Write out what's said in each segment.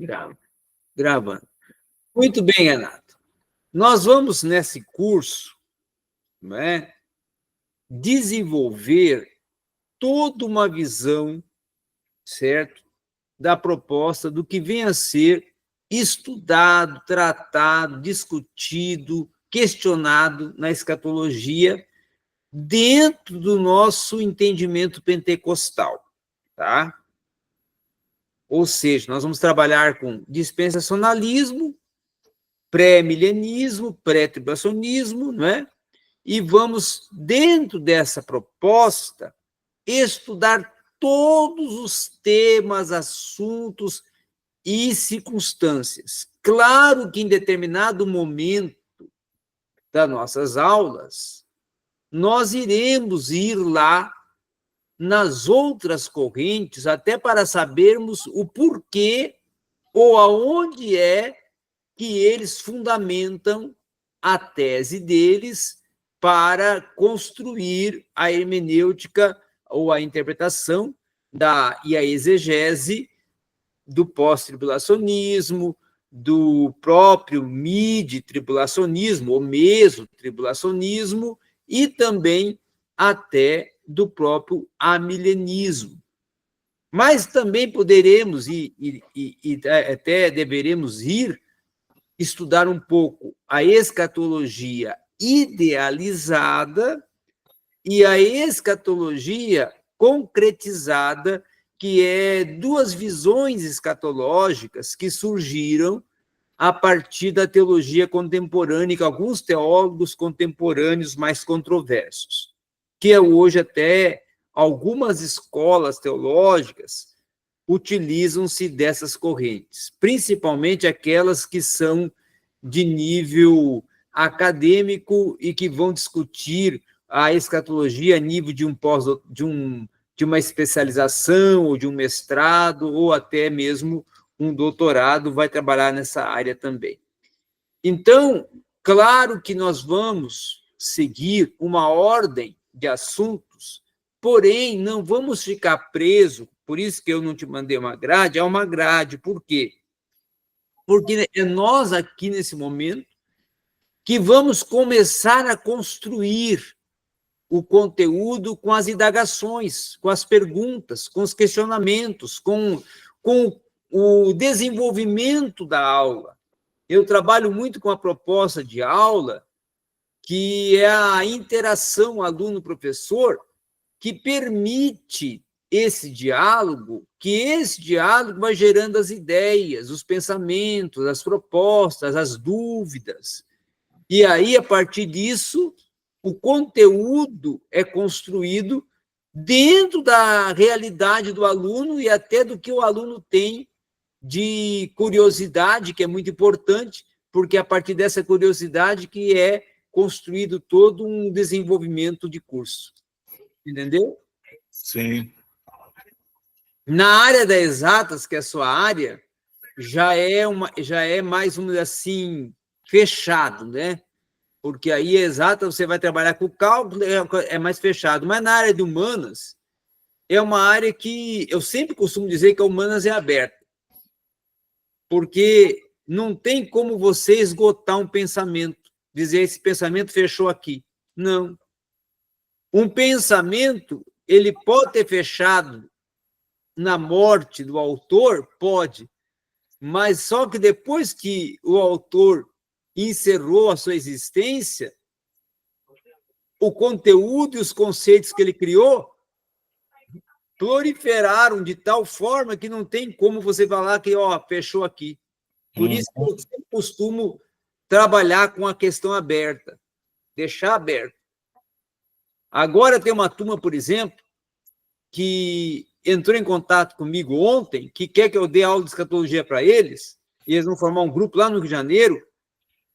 Grava. Gravando. Muito bem, Renato. Nós vamos, nesse curso, né, desenvolver toda uma visão, certo, da proposta do que vem a ser estudado, tratado, discutido, questionado na escatologia dentro do nosso entendimento pentecostal, tá? Ou seja, nós vamos trabalhar com dispensacionalismo, pré-milenismo, pré-tribulacionismo, não é? E vamos, dentro dessa proposta, estudar todos os temas, assuntos e circunstâncias. Claro que em determinado momento das nossas aulas, nós iremos ir lá nas outras correntes, até para sabermos o porquê ou aonde é que eles fundamentam a tese deles para construir a hermenêutica ou a interpretação e a exegese do pós-tribulacionismo, do próprio mid-tribulacionismo, ou meso-tribulacionismo, e também até do próprio amilenismo. Mas também poderemos e até deveremos ir estudar um pouco a escatologia idealizada e a escatologia concretizada, que é duas visões escatológicas que surgiram a partir da teologia contemporânea, que alguns teólogos contemporâneos mais controversos, que é hoje até algumas escolas teológicas utilizam-se dessas correntes, principalmente aquelas que são de nível acadêmico e que vão discutir a escatologia a nível de de uma especialização, ou de um mestrado, ou até mesmo um doutorado, vai trabalhar nessa área também. Então, claro que nós vamos seguir uma ordem de assuntos, porém, não vamos ficar presos, por isso que eu não te mandei uma grade, é uma grade. Por quê? Porque é nós aqui, nesse momento, que vamos começar a construir o conteúdo com as indagações, com as perguntas, com os questionamentos, com o desenvolvimento da aula. Eu trabalho muito com a proposta de aula, que é a interação aluno-professor, que permite esse diálogo, que esse diálogo vai gerando as ideias, os pensamentos, as propostas, as dúvidas. E aí, a partir disso, o conteúdo é construído dentro da realidade do aluno e até do que o aluno tem de curiosidade, que é muito importante, porque é a partir dessa curiosidade que é construído todo um desenvolvimento de curso. Entendeu? Sim. Na área das exatas, que é a sua área, já é mais, vamos dizer assim, fechado, né? Porque aí, exata, você vai trabalhar com cálculo, é mais fechado. Mas na área de humanas, é uma área que eu sempre costumo dizer que a humanas é aberta. Porque não tem como você esgotar um pensamento, dizer esse pensamento fechou aqui. Não. Um pensamento, ele pode ter fechado na morte do autor? Pode. Mas só que depois que o autor encerrou a sua existência, o conteúdo e os conceitos que ele criou proliferaram de tal forma que não tem como você falar que fechou aqui. Por isso que eu sempre costumo trabalhar com a questão aberta, deixar aberto. Agora tem uma turma, por exemplo, que entrou em contato comigo ontem, que quer que eu dê aula de escatologia para eles, e eles vão formar um grupo lá no Rio de Janeiro,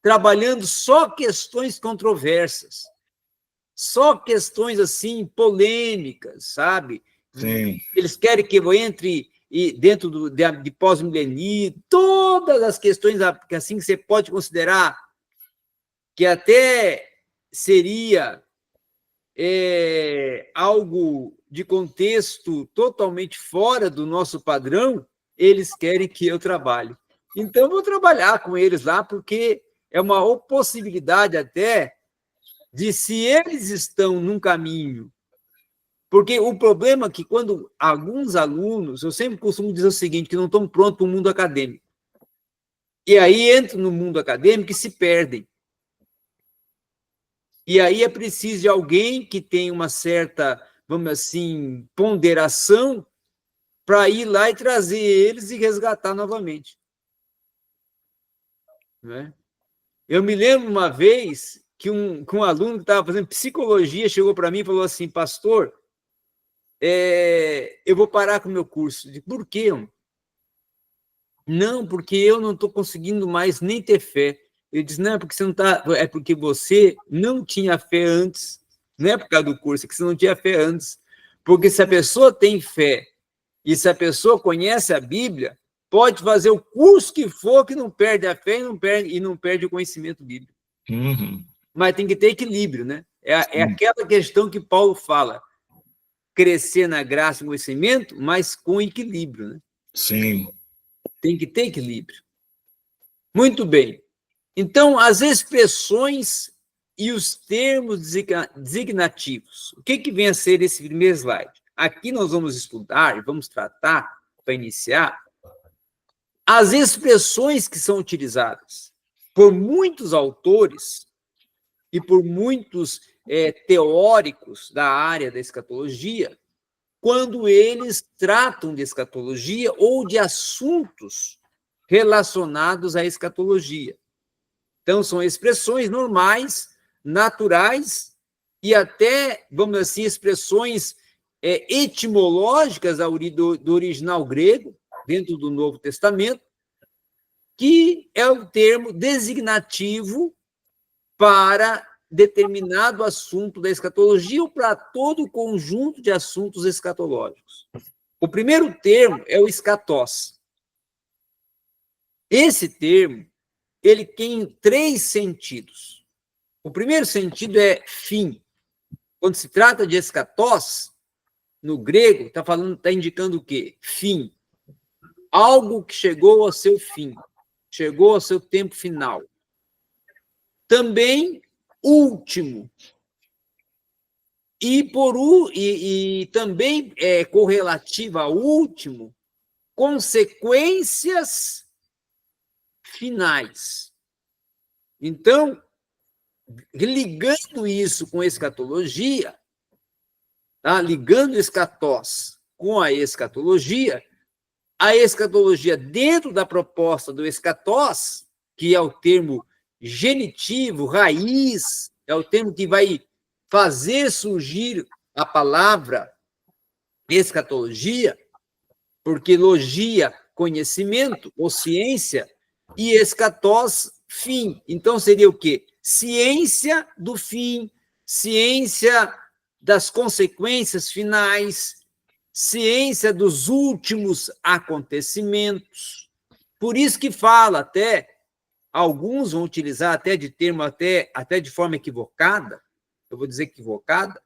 trabalhando só questões controversas, só questões assim polêmicas, sabe? Sim. Eles querem que eu entre dentro de pós-milenismo, todas as questões que assim você pode considerar que até seria algo de contexto totalmente fora do nosso padrão, eles querem que eu trabalhe. Então, eu vou trabalhar com eles lá, porque é uma possibilidade até de, se eles estão num caminho. Porque o problema é que, quando alguns alunos, eu sempre costumo dizer o seguinte, que não estão prontos para o mundo acadêmico. E aí entram no mundo acadêmico e se perdem. E aí é preciso de alguém que tenha uma certa, vamos assim, ponderação para ir lá e trazer eles e resgatar novamente. Né? Eu me lembro uma vez que um aluno que estava fazendo psicologia chegou para mim e falou assim: pastor, eu vou parar com o meu curso. Eu disse: por quê? Não, porque eu não estou conseguindo mais nem ter fé. Eu disse: não, é porque você não tá, é porque você não tinha fé antes. Não é por causa do curso, é que você não tinha fé antes. Porque se a pessoa tem fé e se a pessoa conhece a Bíblia, pode fazer o curso que for, que não perde a fé e não perde o conhecimento bíblico. Uhum. Mas tem que ter equilíbrio, né? É aquela questão que Paulo fala: crescer na graça e no conhecimento, mas com equilíbrio, né? Sim. Tem que ter equilíbrio. Muito bem. Então, as expressões e os termos designativos. O que vem a ser esse primeiro slide? Aqui nós vamos estudar e vamos tratar, para iniciar, as expressões que são utilizadas por muitos autores e por muitos teóricos da área da escatologia, quando eles tratam de escatologia ou de assuntos relacionados à escatologia. Então, são expressões normais, naturais e até, vamos dizer assim, expressões etimológicas do original grego, dentro do Novo Testamento, que é o termo designativo para determinado assunto da escatologia ou para todo o conjunto de assuntos escatológicos. O primeiro termo é o escatós. Esse termo, ele tem 3 sentidos. O primeiro sentido é fim. Quando se trata de escatós, no grego, está indicando o quê? Fim. Algo que chegou ao seu fim, chegou ao seu tempo final. Também último. E também correlativa ao último, consequências finais. Então, ligando isso com escatologia, tá? Ligando o escatós com a escatologia dentro da proposta do escatós, que é o termo genitivo, raiz, é o termo que vai fazer surgir a palavra escatologia, porque logia, conhecimento ou ciência, e escatós, fim. Então, seria o quê? Ciência do fim, ciência das consequências finais, ciência dos últimos acontecimentos. Por isso que fala até, alguns vão utilizar até de termo até de forma equivocada, eu vou dizer equivocada,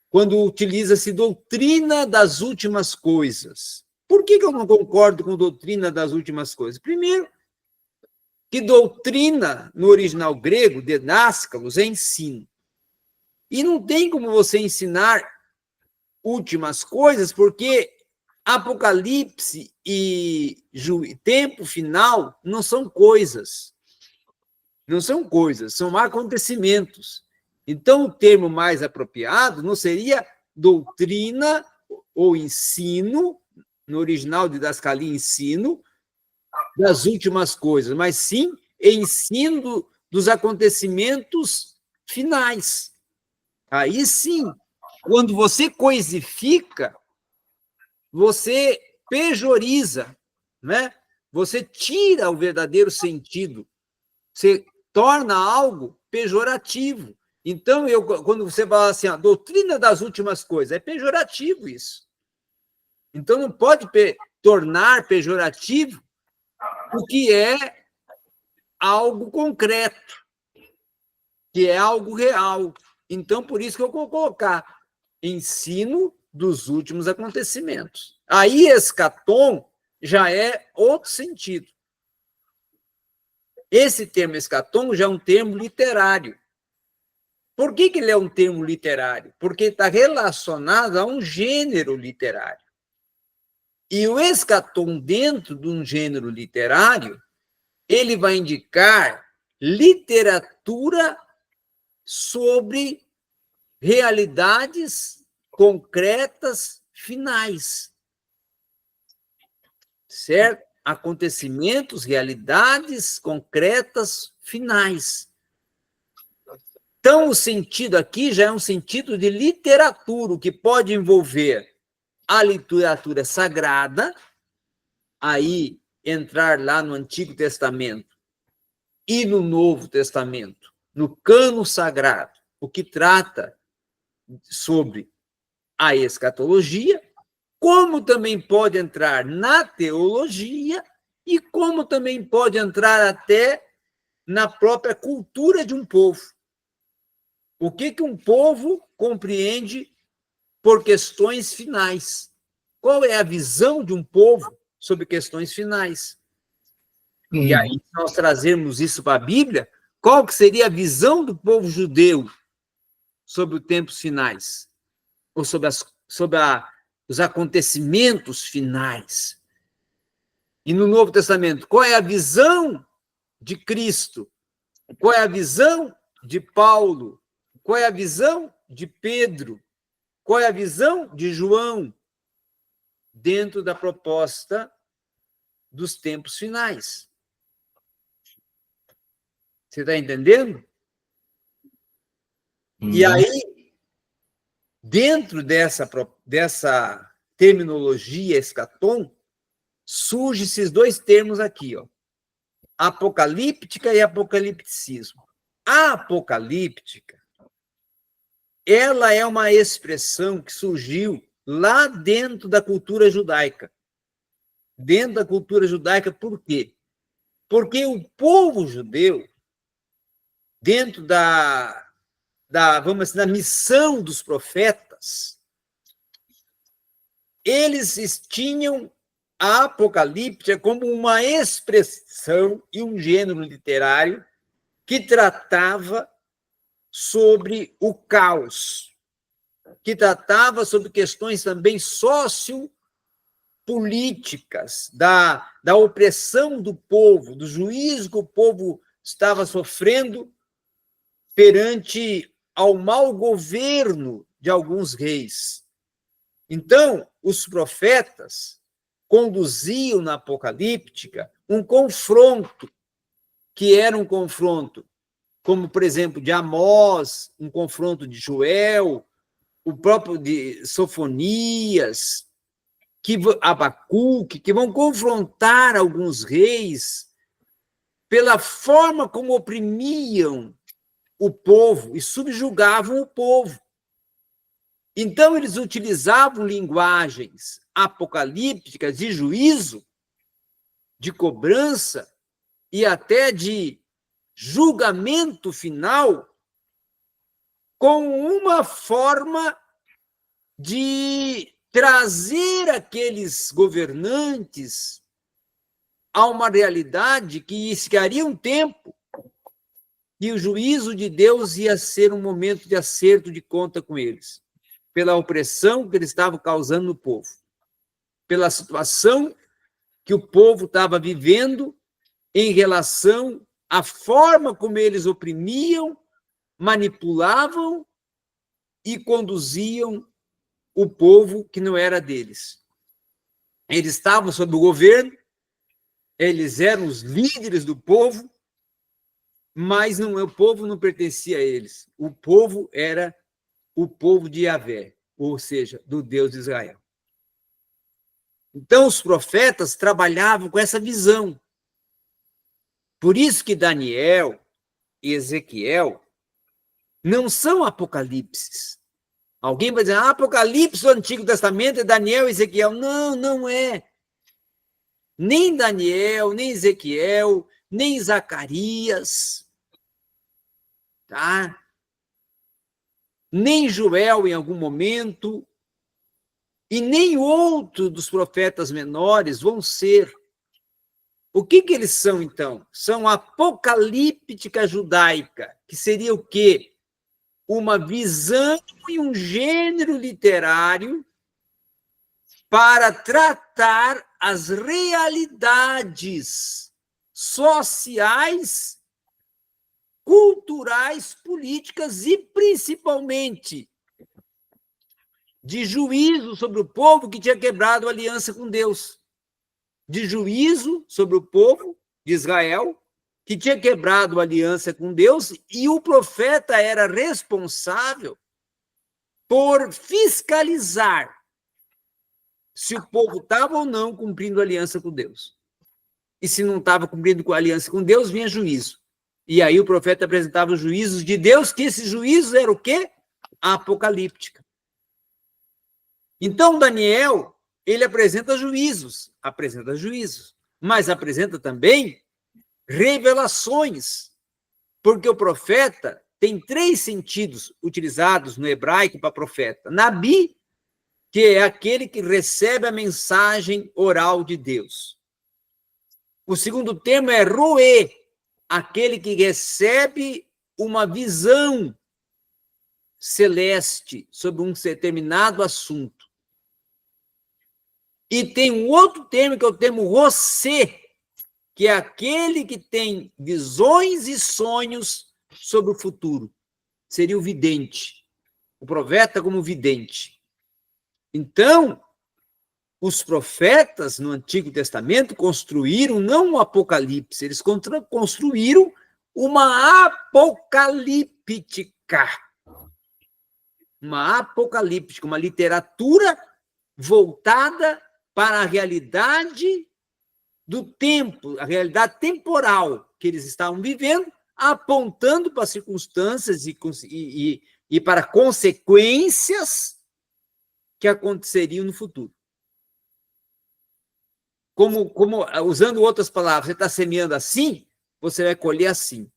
quando utiliza-se doutrina das últimas coisas. Por que eu não concordo com doutrina das últimas coisas? Primeiro, que doutrina, no original grego, didáscalos, é ensino. E não tem como você ensinar últimas coisas, porque Apocalipse e tempo final não são coisas. Não são coisas, são acontecimentos. Então, o termo mais apropriado não seria doutrina ou ensino, no original didascalia, ensino das últimas coisas, mas sim ensino dos acontecimentos finais. Aí sim, quando você coisifica, você pejoriza, né? Você tira o verdadeiro sentido, você torna algo pejorativo. Então, quando você fala assim, a doutrina das últimas coisas, é pejorativo isso. Então, não pode tornar pejorativo o que é algo concreto, que é algo real. Então, por isso que eu vou colocar ensino dos últimos acontecimentos. Aí, escatom já é outro sentido. Esse termo escatom já é um termo literário. Por que ele é um termo literário? Porque está relacionado a um gênero literário. E o escatom, dentro de um gênero literário, ele vai indicar literatura sobre realidades concretas finais. Certo? Acontecimentos, realidades concretas finais. Então, o sentido aqui já é um sentido de literatura, o que pode envolver a literatura sagrada, aí entrar lá no Antigo Testamento e no Novo Testamento, no cano sagrado, o que trata sobre a escatologia, como também pode entrar na teologia e como também pode entrar até na própria cultura de um povo. O que um povo compreende por questões finais? Qual é a visão de um povo sobre questões finais? E aí, se nós trazermos isso para a Bíblia, qual que seria a visão do povo judeu sobre os tempos finais? Ou sobre os acontecimentos finais? E no Novo Testamento, qual é a visão de Cristo? Qual é a visão de Paulo? Qual é a visão de Pedro? Qual é a visão de João dentro da proposta dos tempos finais? Você está entendendo? E aí, dentro dessa terminologia escatom, surgem esses dois termos aqui, ó, apocalíptica e apocalipticismo. A apocalíptica, ela é uma expressão que surgiu lá dentro da cultura judaica. Dentro da cultura judaica, por quê? Porque o povo judeu, dentro vamos dizer, da missão dos profetas, eles tinham a apocalíptica como uma expressão e um gênero literário que tratava sobre o caos, que tratava sobre questões também sociopolíticas, da opressão do povo, do juízo que o povo estava sofrendo perante ao mau governo de alguns reis. Então, os profetas conduziam na apocalíptica um confronto, que era um confronto, como, por exemplo, de Amós, um confronto de Joel, o próprio de Sofonias, Abacuque, que vão confrontar alguns reis pela forma como oprimiam o povo e subjugavam o povo. Então, eles utilizavam linguagens apocalípticas de juízo, de cobrança e até de julgamento final, com uma forma de trazer aqueles governantes a uma realidade que chegaria um tempo que o juízo de Deus ia ser um momento de acerto de conta com eles, pela opressão que eles estavam causando no povo, pela situação que o povo estava vivendo em relação à forma como eles oprimiam, manipulavam e conduziam o povo que não era deles. Eles estavam sob o governo, eles eram os líderes do povo, mas o povo não pertencia a eles. O povo era o povo de Yahvé, ou seja, do Deus de Israel. Então, os profetas trabalhavam com essa visão. Por isso que Daniel e Ezequiel não são apocalipses. Alguém vai dizer, Apocalipse do Antigo Testamento é Daniel e Ezequiel. Não, não é. Nem Daniel, nem Ezequiel, nem Zacarias, tá? Nem Joel em algum momento, e nem outro dos profetas menores vão ser. O que eles são, então? São apocalíptica judaica, que seria o quê? Uma visão e um gênero literário para tratar as realidades sociais, culturais, políticas e, principalmente, de juízo sobre o povo que tinha quebrado a aliança com Deus. De juízo sobre o povo de Israel, que tinha quebrado a aliança com Deus, e o profeta era responsável por fiscalizar se o povo estava ou não cumprindo a aliança com Deus. E se não estava cumprindo a aliança com Deus, vinha juízo. E aí o profeta apresentava os juízos de Deus, que esses juízos eram o quê? A apocalíptica. Então, Daniel, ele apresenta juízos, mas apresenta também revelações, porque o profeta tem 3 sentidos utilizados no hebraico para profeta. Nabi, que é aquele que recebe a mensagem oral de Deus. O segundo termo é roê, aquele que recebe uma visão celeste sobre um determinado assunto. E tem um outro termo, que é o termo rocê, que é aquele que tem visões e sonhos sobre o futuro. Seria o vidente. O profeta como vidente. Então, os profetas no Antigo Testamento construíram não um apocalipse, eles construíram uma apocalíptica. Uma apocalíptica, uma literatura voltada para a realidade do tempo, a realidade temporal que eles estavam vivendo, apontando para circunstâncias e para consequências que aconteceriam no futuro. Como usando outras palavras, você está semeando assim, você vai colher assim.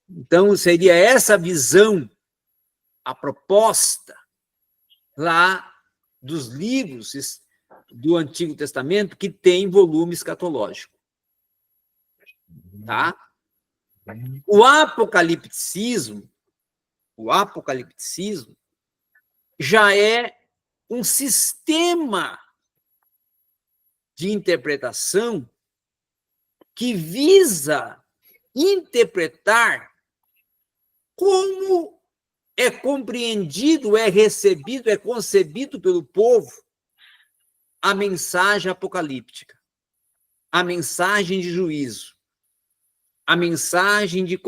Então, seria essa visão, a proposta lá dos livros do Antigo Testamento que tem volume escatológico. Tá? O apocalipticismo já é um sistema de interpretação que visa interpretar como é compreendido, é recebido, é concebido pelo povo a mensagem apocalíptica, a mensagem de juízo, a mensagem de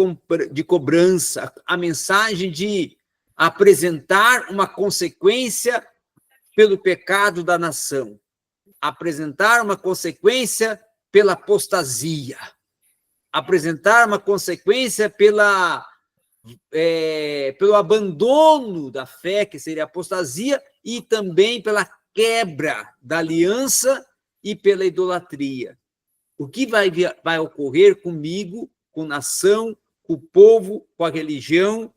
cobrança, a mensagem de apresentar uma consequência pelo pecado da nação, apresentar uma consequência pela apostasia, apresentar uma consequência pelo abandono da fé, que seria a apostasia, e também pela quebra da aliança e pela idolatria. O que vai ocorrer comigo, com a nação, com o povo, com a religião,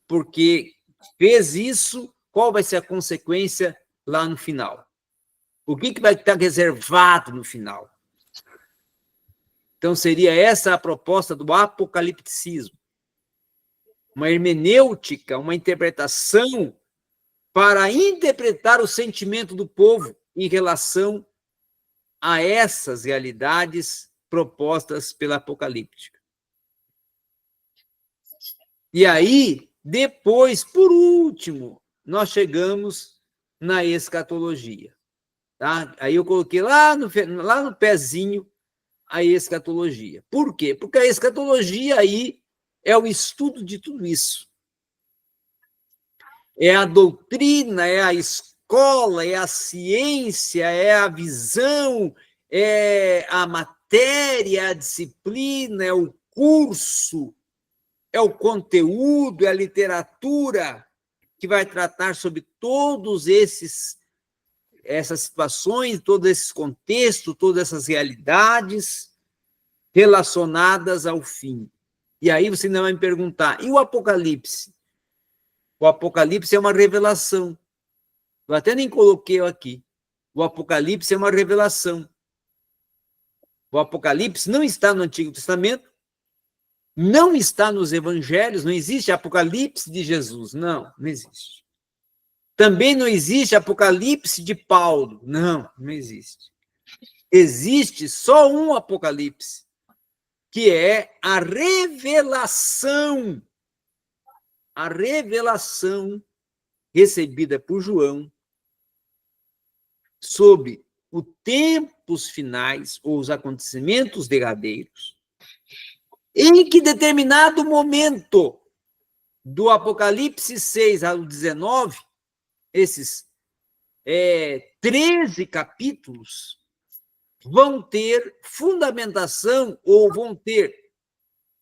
porque fez isso, qual vai ser a consequência lá no final? O que vai estar reservado no final? Então, seria essa a proposta do apocalipticismo. Uma hermenêutica, uma interpretação para interpretar o sentimento do povo em relação a essas realidades propostas pela apocalíptica. E aí, depois, por último, nós chegamos na escatologia. Tá? Aí eu coloquei lá no pezinho a escatologia. Por quê? Porque a escatologia aí é o estudo de tudo isso. É a doutrina, é a escola, é a ciência, é a visão, é a matéria, é a disciplina, é o curso, é o conteúdo, é a literatura que vai tratar sobre todos essas situações, todos esses contextos, todas essas realidades relacionadas ao fim. E aí você ainda vai me perguntar, e o Apocalipse? O Apocalipse é uma revelação. Eu até nem coloquei aqui. O Apocalipse é uma revelação. O Apocalipse não está no Antigo Testamento, não está nos Evangelhos, não existe Apocalipse de Jesus, não existe. Também não existe Apocalipse de Paulo, não existe. Existe só um Apocalipse, que é a revelação recebida por João sobre os tempos finais ou os acontecimentos derradeiros, em que determinado momento do Apocalipse 6 ao 19, esses 13 capítulos vão ter fundamentação ou vão ter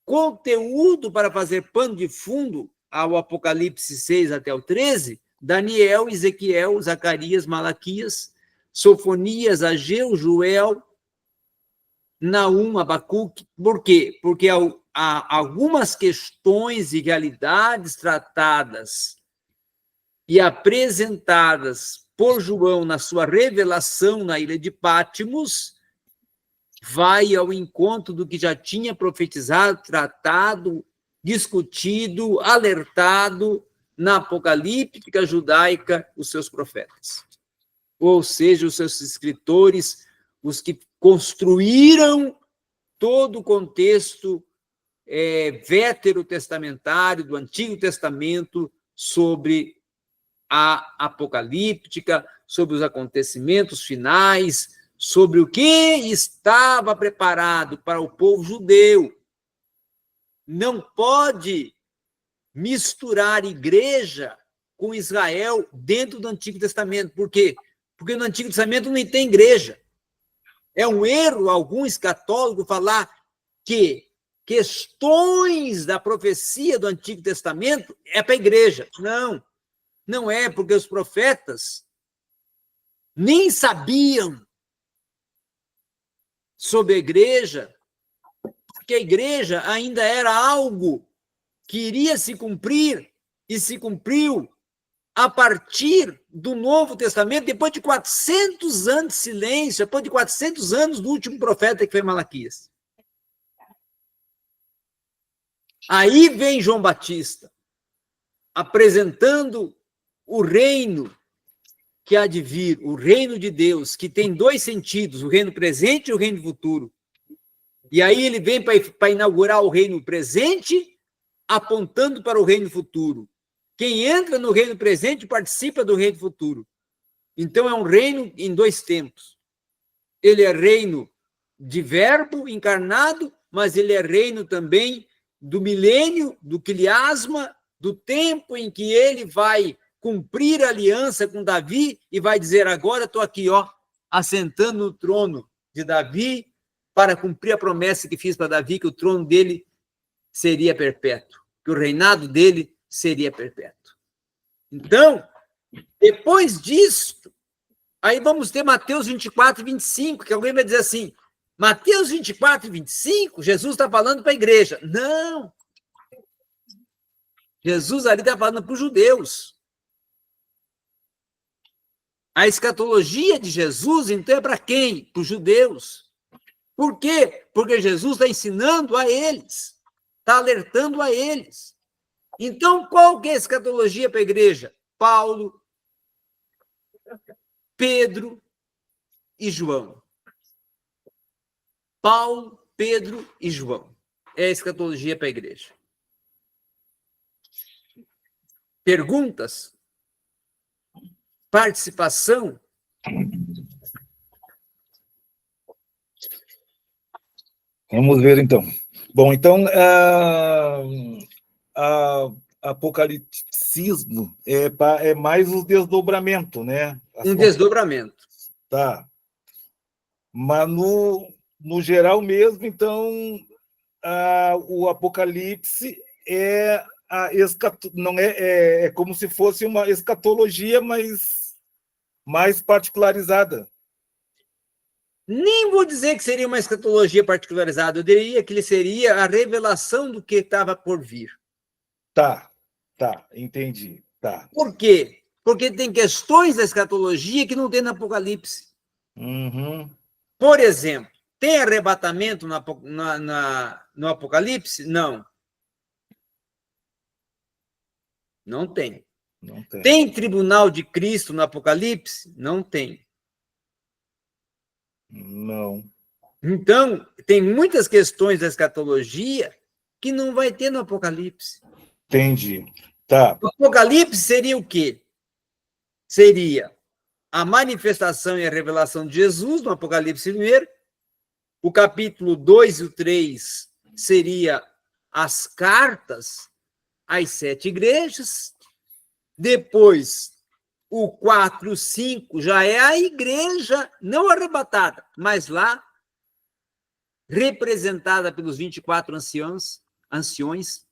conteúdo para fazer pano de fundo ao Apocalipse 6 até o 13, Daniel, Ezequiel, Zacarias, Malaquias, Sofonias, Ageu, Joel, Naum, Abacuque. Por quê? Porque há algumas questões e realidades tratadas e apresentadas por João na sua revelação na ilha de Patmos, vai ao encontro do que já tinha profetizado, tratado, discutido, alertado na apocalíptica judaica os seus profetas. Ou seja, os seus escritores, os que construíram todo o contexto veterotestamentário do Antigo Testamento sobre a apocalíptica, sobre os acontecimentos finais, sobre o que estava preparado para o povo judeu. Não pode misturar igreja com Israel dentro do Antigo Testamento. Por quê? Porque no Antigo Testamento não tem igreja. É um erro algum escatólogo falar que questões da profecia do Antigo Testamento é para a igreja. Não é, porque os profetas nem sabiam sobre a igreja, porque a igreja ainda era algo que iria se cumprir e se cumpriu a partir do Novo Testamento, depois de 400 anos de silêncio, depois de 400 anos do último profeta, que foi Malaquias. Aí vem João Batista, apresentando o reino que há de vir, o reino de Deus, que tem dois sentidos, o reino presente e o reino futuro. E aí ele vem para inaugurar o reino presente, apontando para o reino futuro. Quem entra no reino presente participa do reino futuro. Então é um reino em dois tempos. Ele é reino de verbo encarnado, mas ele é reino também do milênio, do quiasma, do tempo em que ele vai cumprir a aliança com Davi e vai dizer: agora estou aqui, assentando no trono de Davi para cumprir a promessa que fiz para Davi, que o trono dele seria perpétuo, que o reinado dele seria perpétuo. Então, depois disso, aí vamos ter Mateus 24 e 25, que alguém vai dizer assim: Mateus 24 e 25, Jesus está falando para a igreja. Não! Jesus ali está falando para os judeus. A escatologia de Jesus, então, é para quem? Para os judeus. Por quê? Porque Jesus está ensinando a eles, está alertando a eles. Então, qual que é a escatologia para a igreja? Paulo, Pedro e João. Paulo, Pedro e João. É a escatologia para a igreja. Perguntas? Participação? Vamos ver, então. Bom, então, apocalipsismo é mais o desdobramento, né? Desdobramento. Tá. Mas, no geral mesmo, então, o apocalipse não é como se fosse uma escatologia mais particularizada. Nem vou dizer que seria uma escatologia particularizada, eu diria que ele seria a revelação do que estava por vir. Tá, entendi. Tá. Por quê? Porque tem questões da escatologia que não tem no Apocalipse. Uhum. Por exemplo, tem arrebatamento no Apocalipse? Não. Não tem. Não tem. Tem tribunal de Cristo no Apocalipse? Não tem. Não. Então, tem muitas questões da escatologia que não vai ter no Apocalipse. Entendi. Tá. O Apocalipse seria o quê? Seria a manifestação e a revelação de Jesus, no Apocalipse 1. O capítulo 2 e o 3 seria as cartas às 7 igrejas. Depois, o 4 e o 5 já é a igreja, não arrebatada, mas lá, representada pelos 24 anciões,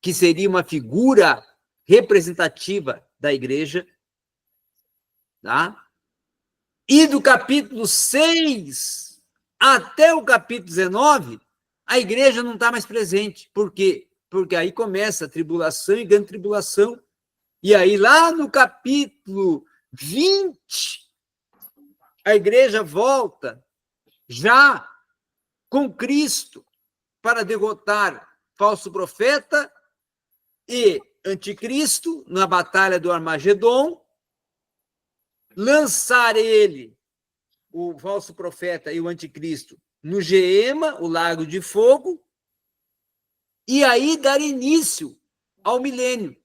que seria uma figura representativa da igreja. Tá? E do capítulo 6 até o capítulo 19, a igreja não está mais presente. Por quê? Porque aí começa a tribulação e grande tribulação. E aí, lá no capítulo 20, a igreja volta já com Cristo para derrotar falso profeta e anticristo na batalha do Armagedon, lançar ele, o falso profeta e o anticristo, no Geema, o lago de fogo, e aí dar início ao milênio.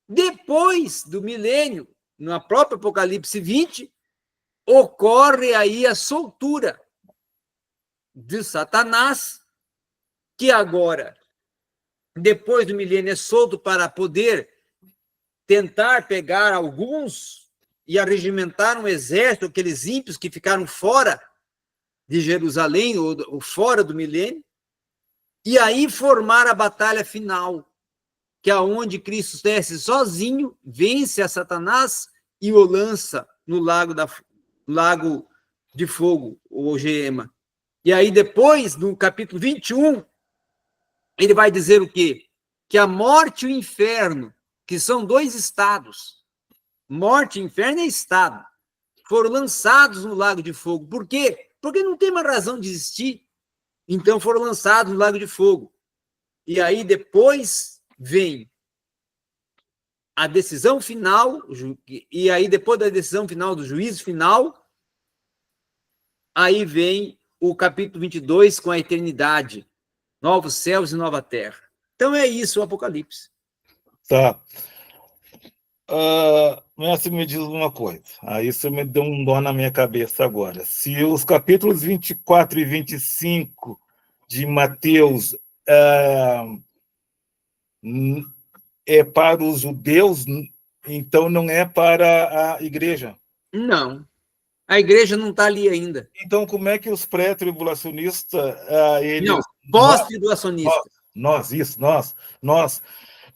Depois do milênio, no próprio Apocalipse 20, ocorre aí a soltura de Satanás, que agora, depois do milênio, é solto para poder tentar pegar alguns e arregimentar um exército, aqueles ímpios que ficaram fora de Jerusalém, ou fora do milênio, e aí formar a batalha final, que é onde Cristo desce sozinho, vence a Satanás e o lança no lago de fogo, o Geema. E aí depois, no capítulo 21, ele vai dizer o quê? Que a morte e o inferno, que são 2 estados, morte, inferno e estado, foram lançados no lago de fogo. Por quê? Porque não tem mais razão de existir. Então foram lançados no lago de fogo. E aí depois vem a decisão final, e aí depois da decisão final, do juízo final, aí vem o capítulo 22 com a eternidade, novos céus e nova terra. Então é isso o Apocalipse. Tá. Mestre, me diz uma coisa. Aí isso me deu um nó na minha cabeça agora. Se os capítulos 24 e 25 de Mateus é para os judeus, então não é para a igreja. Não. A igreja não está ali ainda. Então, como é que os pré-tribulacionistas, eles... Não, pós-tribulacionistas.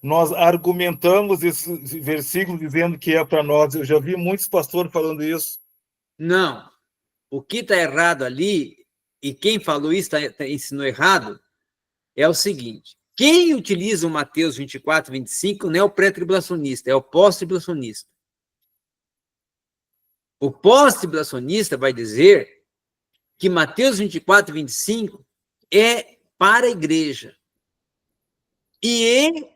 Nós argumentamos esse versículo dizendo que é para nós. Eu já vi muitos pastores falando isso. Não. O que está errado ali, e quem falou isso ensinou errado, é o seguinte: quem utiliza o Mateus 24, 25 não é o pré-tribulacionista, é o pós-tribulacionista. O pós-tribulacionista vai dizer que Mateus 24, 25 é para a igreja. E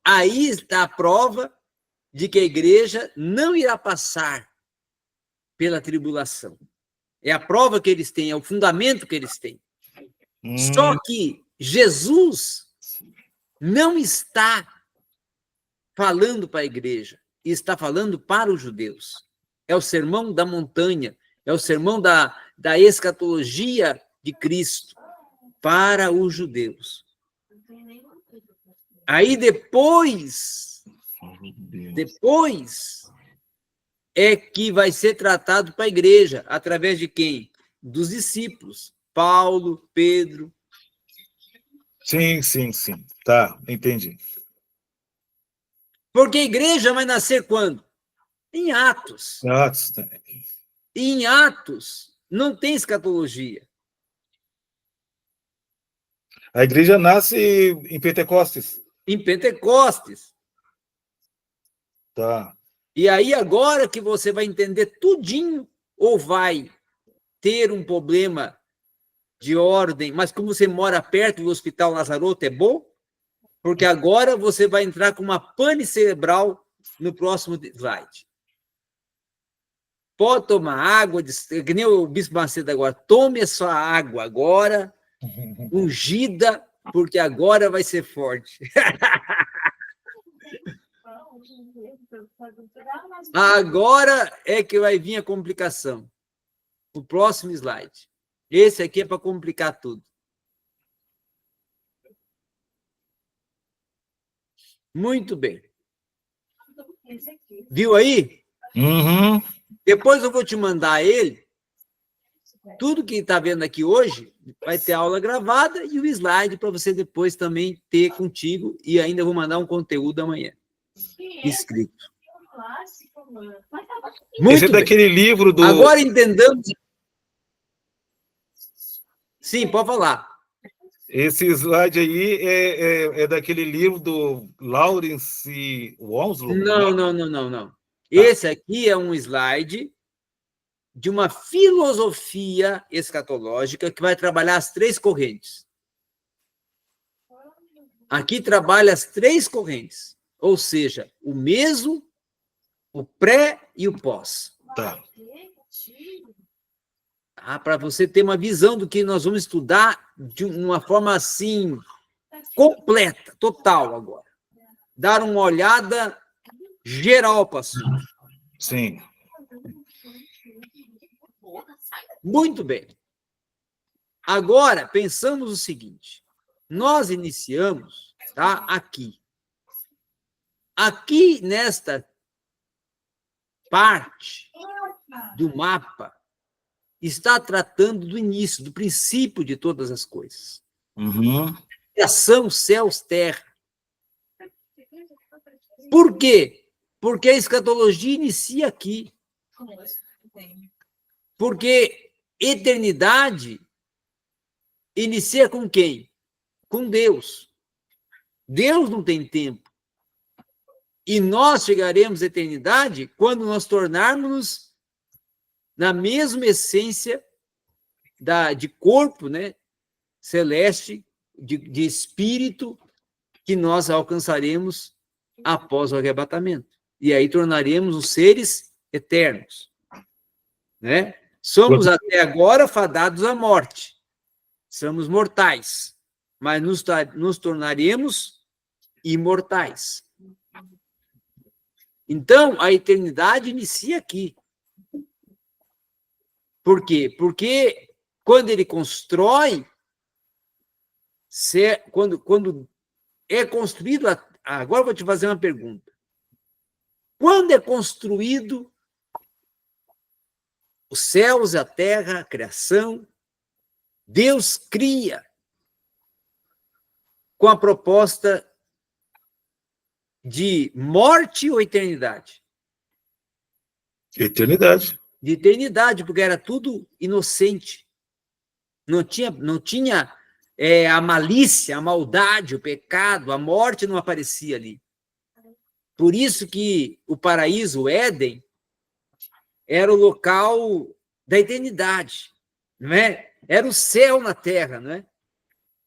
aí está a prova de que a igreja não irá passar pela tribulação. É a prova que eles têm, é o fundamento que eles têm. Só que Jesus não está falando para a igreja, está falando para os judeus. É o sermão da montanha, é o sermão da escatologia de Cristo para os judeus. Aí depois é que vai ser tratado para a igreja, através de quem? Dos discípulos, Paulo, Pedro. Sim. Tá, entendi. Porque a igreja vai nascer quando? Em Atos. E em Atos não tem escatologia. A igreja nasce em Pentecostes. Em Pentecostes. Tá. E aí, agora que você vai entender tudinho, ou vai ter um problema de ordem, mas como você mora perto do Hospital Lazaroto, é bom, porque agora você vai entrar com uma pane cerebral no próximo slide. Pode tomar água, que nem o Bispo Macedo agora, tome a sua água agora, ungida, porque agora vai ser forte. Agora é que vai vir a complicação. O próximo slide. Esse aqui é para complicar tudo. Muito bem. Viu aí? Uhum. Depois eu vou te mandar ele. Tudo que está vendo aqui hoje vai ter aula gravada e o slide para você depois também ter contigo. E ainda vou mandar um conteúdo amanhã. Escrito. Muito Esse é daquele livro do... Agora entendamos... Sim, pode falar. Esse slide aí é daquele livro do Lawrence Wonslow? Não. Esse aqui é um slide de uma filosofia escatológica que vai trabalhar as três correntes. Aqui trabalha as três correntes, ou seja, o meso, o pré e o pós. Tá. Para você ter uma visão do que nós vamos estudar de uma forma assim, completa, total agora. Dar uma olhada geral para o assunto. Sim. Muito bem. Agora, pensamos o seguinte. Nós iniciamos, tá, aqui. Aqui, nesta parte do mapa, está tratando do início, do princípio de todas as coisas. Uhum. Criação, céus, terra. Por quê? Porque a escatologia inicia aqui. Porque eternidade inicia com quem? Com Deus. Deus não tem tempo. E nós chegaremos à eternidade quando nós tornarmos na mesma essência de corpo, né, celeste, de espírito, que nós alcançaremos após o arrebatamento. E aí tornaremos os seres eternos. Né? Somos até agora fadados à morte. Somos mortais. Mas nos tornaremos imortais. Então, a eternidade inicia aqui. Por quê? Porque quando ele constrói, quando é construído... Agora eu vou te fazer uma pergunta. Quando é construído os céus, a terra, a criação, Deus cria com a proposta de morte ou eternidade? Eternidade. De eternidade, porque era tudo inocente. Não tinha a malícia, a maldade, o pecado, a morte não aparecia ali. Por isso que o paraíso, o Éden, era o local da eternidade, não é? Era o céu na terra, não é?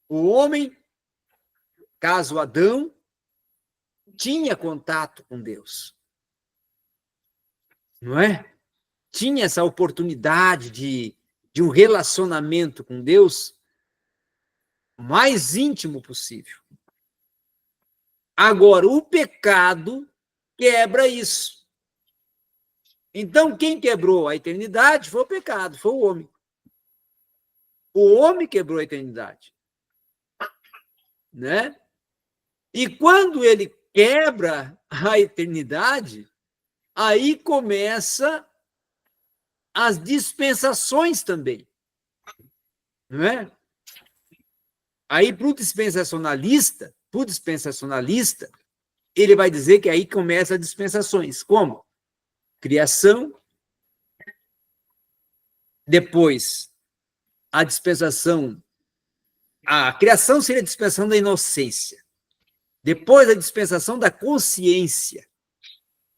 O homem, caso Adão, tinha contato com Deus, não é? Tinha essa oportunidade de um relacionamento com Deus mais íntimo possível. Agora, o pecado quebra isso. Então, quem quebrou a eternidade foi o pecado, foi o homem. O homem quebrou a eternidade. Né? E quando ele quebra a eternidade, aí começa as dispensações também. Não é? Aí, para o dispensacionalista, ele vai dizer que aí começa as dispensações. Como? Criação, depois a dispensação, a criação seria a dispensação da inocência, depois a dispensação da consciência,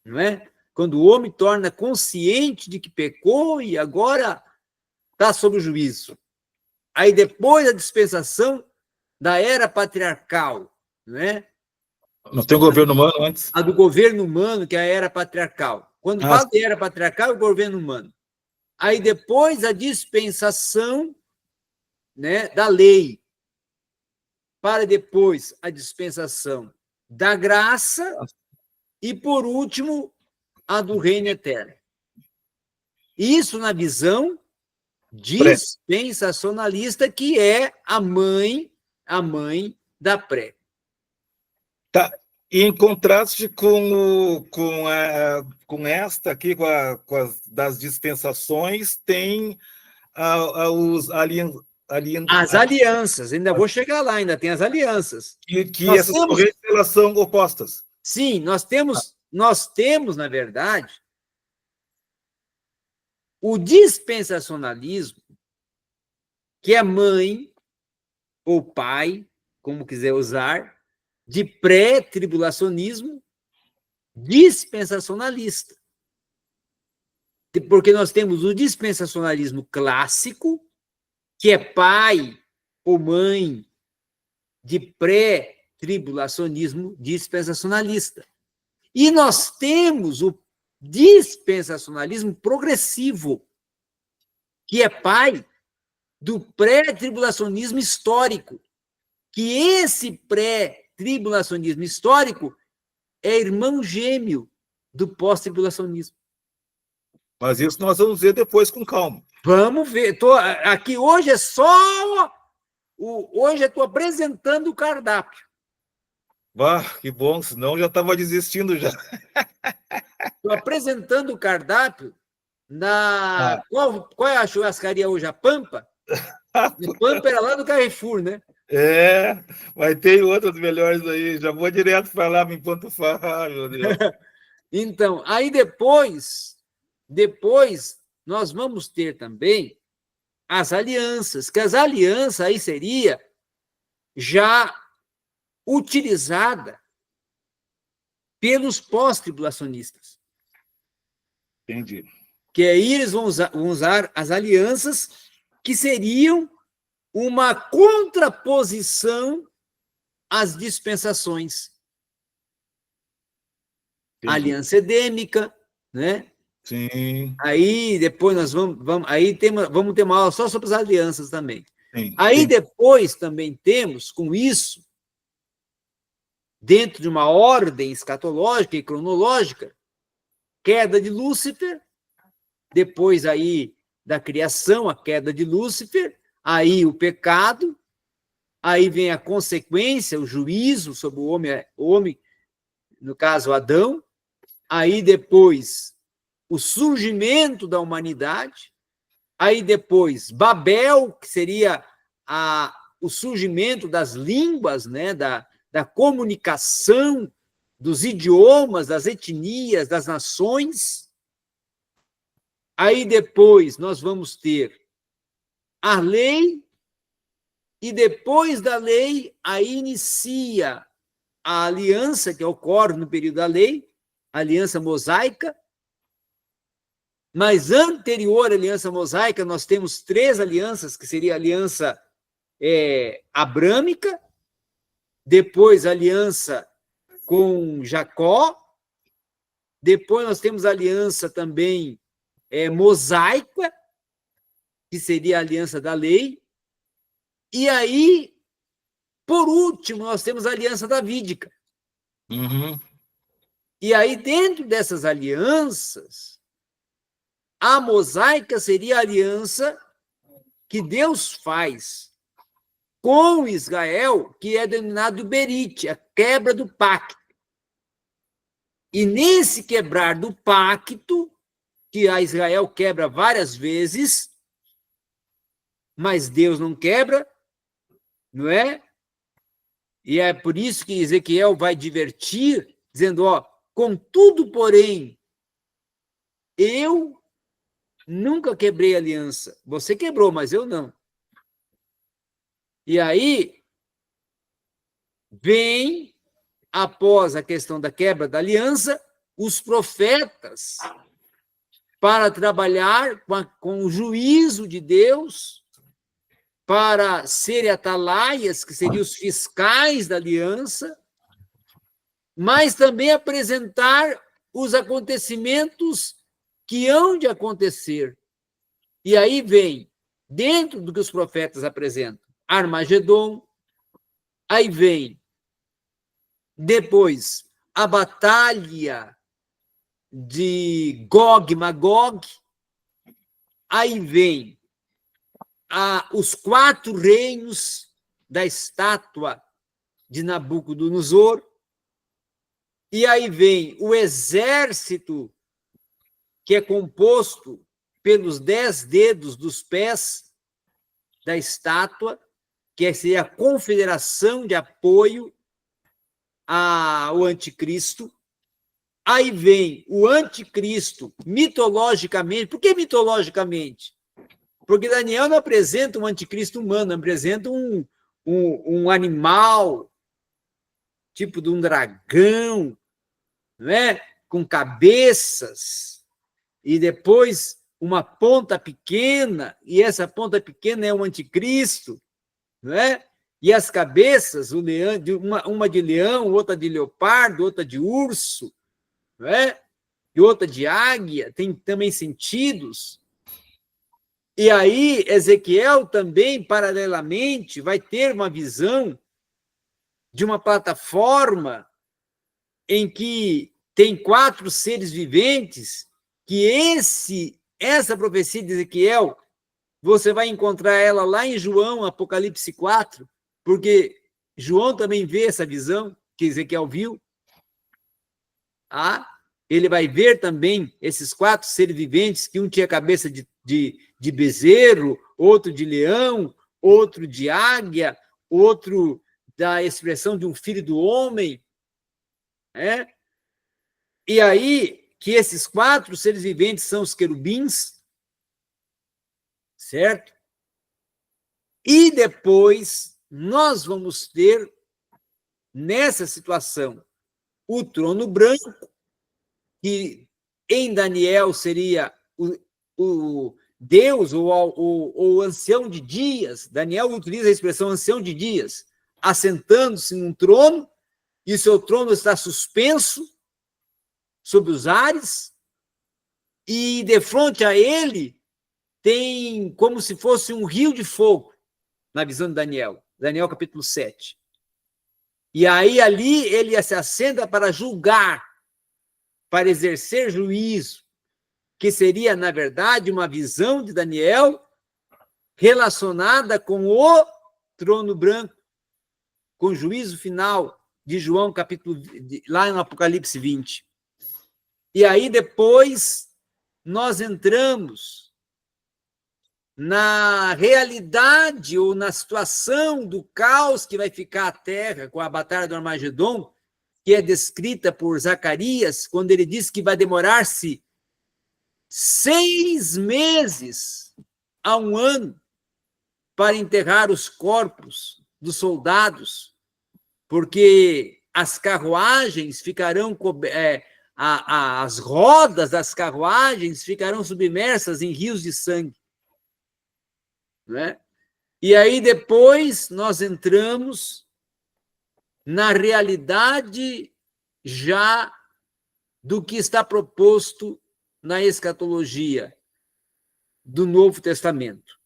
não é? Quando o homem torna consciente de que pecou e agora está sob o juízo. Aí depois a dispensação da era patriarcal, não é? Não tem o governo humano antes? A do governo humano, que é a era patriarcal. Quando fala de era patriarcal, é o governo humano. Aí depois a dispensação, né, da lei, para depois a dispensação da graça e, por último, a do reino eterno. Isso na visão dispensacionalista, que é a mãe da pré. Tá. E em contraste com esta aqui, com as das dispensações, tem as alianças, ainda vou chegar lá, ainda tem as alianças. Que essas correntes elas são opostas. Sim, nós temos, na verdade, o dispensacionalismo, que é mãe ou pai, como quiser usar, de pré-tribulacionismo dispensacionalista. Porque nós temos o dispensacionalismo clássico, que é pai ou mãe de pré-tribulacionismo dispensacionalista. E nós temos o dispensacionalismo progressivo, que é pai do pré-tribulacionismo histórico, que esse pré-tribulacionismo histórico é irmão gêmeo do pós-tribulacionismo. Mas isso nós vamos ver depois com calma. Vamos ver. Aqui hoje é só... Hoje eu estou apresentando o cardápio. Que bom, senão já estava desistindo já. Estou apresentando o cardápio na... Qual é a churrascaria hoje? A Pampa? A Pampa era lá do Carrefour, né? Mas tem outras melhores aí. Já vou direto para lá, me empantufar, meu Deus. Então, aí depois nós vamos ter também as alianças, que as alianças aí seria já utilizada pelos pós-tribulacionistas. Entendi. Que aí eles vão usar as alianças que seriam uma contraposição às dispensações. Entendi. Aliança edêmica, né? Sim. Aí depois nós vamos ter uma aula só sobre as alianças também. Sim. Aí depois também temos, com isso, dentro de uma ordem escatológica e cronológica, queda de Lúcifer, depois aí da criação, a queda de Lúcifer, aí o pecado, aí vem a consequência, o juízo sobre o homem, no caso Adão, aí depois o surgimento da humanidade, aí depois Babel, que seria o surgimento das línguas, né, da comunicação, dos idiomas, das etnias, das nações. Aí depois nós vamos ter a lei, e depois da lei, aí inicia a aliança que ocorre no período da lei, a aliança mosaica. Mas anterior à aliança mosaica, nós temos 3 alianças, que seria a aliança abrâmica, depois a aliança com Jacó, depois nós temos a aliança também mosaica, que seria a aliança da lei, e aí, por último, nós temos a aliança davídica. Uhum. E aí, dentro dessas alianças, a mosaica seria a aliança que Deus faz com Israel, que é denominado Berite, a quebra do pacto. E nesse quebrar do pacto, que a Israel quebra várias vezes, mas Deus não quebra, não é? E é por isso que Ezequiel vai divertir, dizendo, contudo, porém, eu nunca quebrei aliança. Você quebrou, mas eu não. E aí, vem, após a questão da quebra da aliança, os profetas para trabalhar com o juízo de Deus, para serem atalaias, que seriam os fiscais da aliança, mas também apresentar os acontecimentos que hão de acontecer. E aí vem, dentro do que os profetas apresentam, Armagedon, aí vem, depois, a batalha de Gog e Magog, aí vem os 4 reinos da estátua de Nabucodonosor, e aí vem o exército que é composto pelos 10 dedos dos pés da estátua, que seria a confederação de apoio ao anticristo. Aí vem o anticristo, mitologicamente. Por que mitologicamente? Porque Daniel não apresenta um anticristo humano, apresenta um animal, tipo de um dragão, não é? Com cabeças, e depois uma ponta pequena, e essa ponta pequena é o anticristo, não é? E as cabeças, o leão, uma de leão, outra de leopardo, outra de urso, não é? E outra de águia, tem também sentidos. E aí, Ezequiel também, paralelamente, vai ter uma visão de uma plataforma em que tem 4 seres viventes, que essa profecia de Ezequiel, você vai encontrar ela lá em João, Apocalipse 4, porque João também vê essa visão que Ezequiel viu. Ele vai ver também esses 4 seres viventes, que um tinha cabeça de bezerro, outro de leão, outro de águia, outro da expressão de um filho do homem. E aí, que esses 4 seres viventes são os querubins, certo? E depois nós vamos ter, nessa situação, o trono branco, que em Daniel seria o Deus ou o ancião de dias. Daniel utiliza a expressão ancião de dias, assentando-se num trono, e seu trono está suspenso sobre os ares, e de frente a ele tem como se fosse um rio de fogo, na visão de Daniel, Daniel capítulo 7. E aí ali ele se assenta para julgar, para exercer juízo, que seria, na verdade, uma visão de Daniel relacionada com o trono branco, com o juízo final de João, lá no Apocalipse 20. E aí depois nós entramos na realidade ou na situação do caos que vai ficar a terra com a batalha do Armagedon, que é descrita por Zacarias, quando ele diz que vai demorar-se 6 meses a 1 ano para enterrar os corpos dos soldados, porque as carruagens ficarão, as rodas das carruagens ficarão submersas em rios de sangue. Né? E aí depois nós entramos na realidade já do que está proposto na escatologia do Novo Testamento.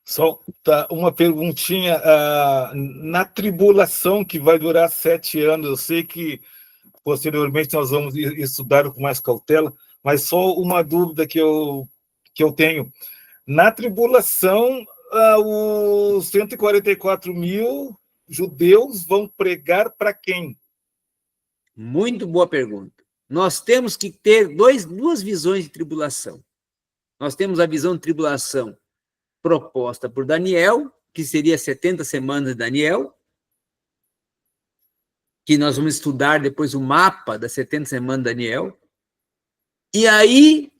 Só uma perguntinha. Na tribulação que vai durar 7 anos, eu sei que posteriormente nós vamos estudar com mais cautela, mas só uma dúvida que eu tenho. Na tribulação, os 144 mil judeus vão pregar para quem? Muito boa pergunta. Nós temos que ter duas visões de tribulação. Nós temos a visão de tribulação proposta por Daniel, que seria 70 semanas de Daniel, que nós vamos estudar depois o mapa das 70 semanas de Daniel. E aí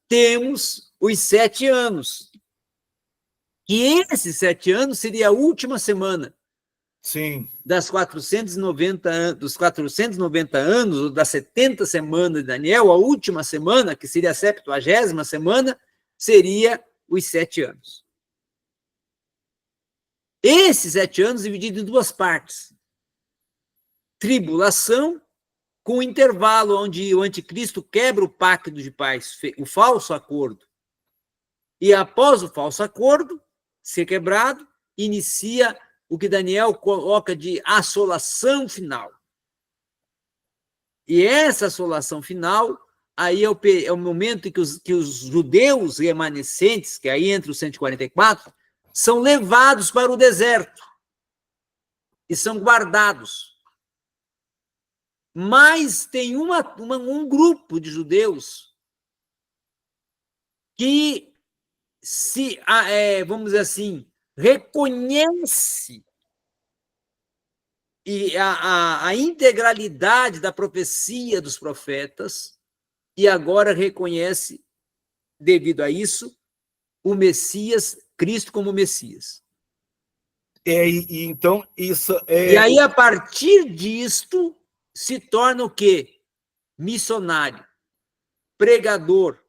temos os 7 anos. E esses 7 anos seria a última semana, Sim. dos 490 anos, ou das 70 semanas de Daniel, a última semana, que seria a 70ª semana, seria os 7 anos. Esses 7 anos divididos em 2 partes. Tribulação, com intervalo onde o anticristo quebra o pacto de paz, o falso acordo. E após o falso acordo ser quebrado, inicia o que Daniel coloca de assolação final. E essa assolação final, aí é o momento em que os judeus remanescentes, que aí entre os 144, são levados para o deserto e são guardados. Mas tem um grupo de judeus que vamos dizer assim, reconhece a integralidade da profecia dos profetas e agora reconhece, devido a isso, o Messias, Cristo como Messias. Então, isso é... E aí, a partir disto, se torna o quê? Missionário, pregador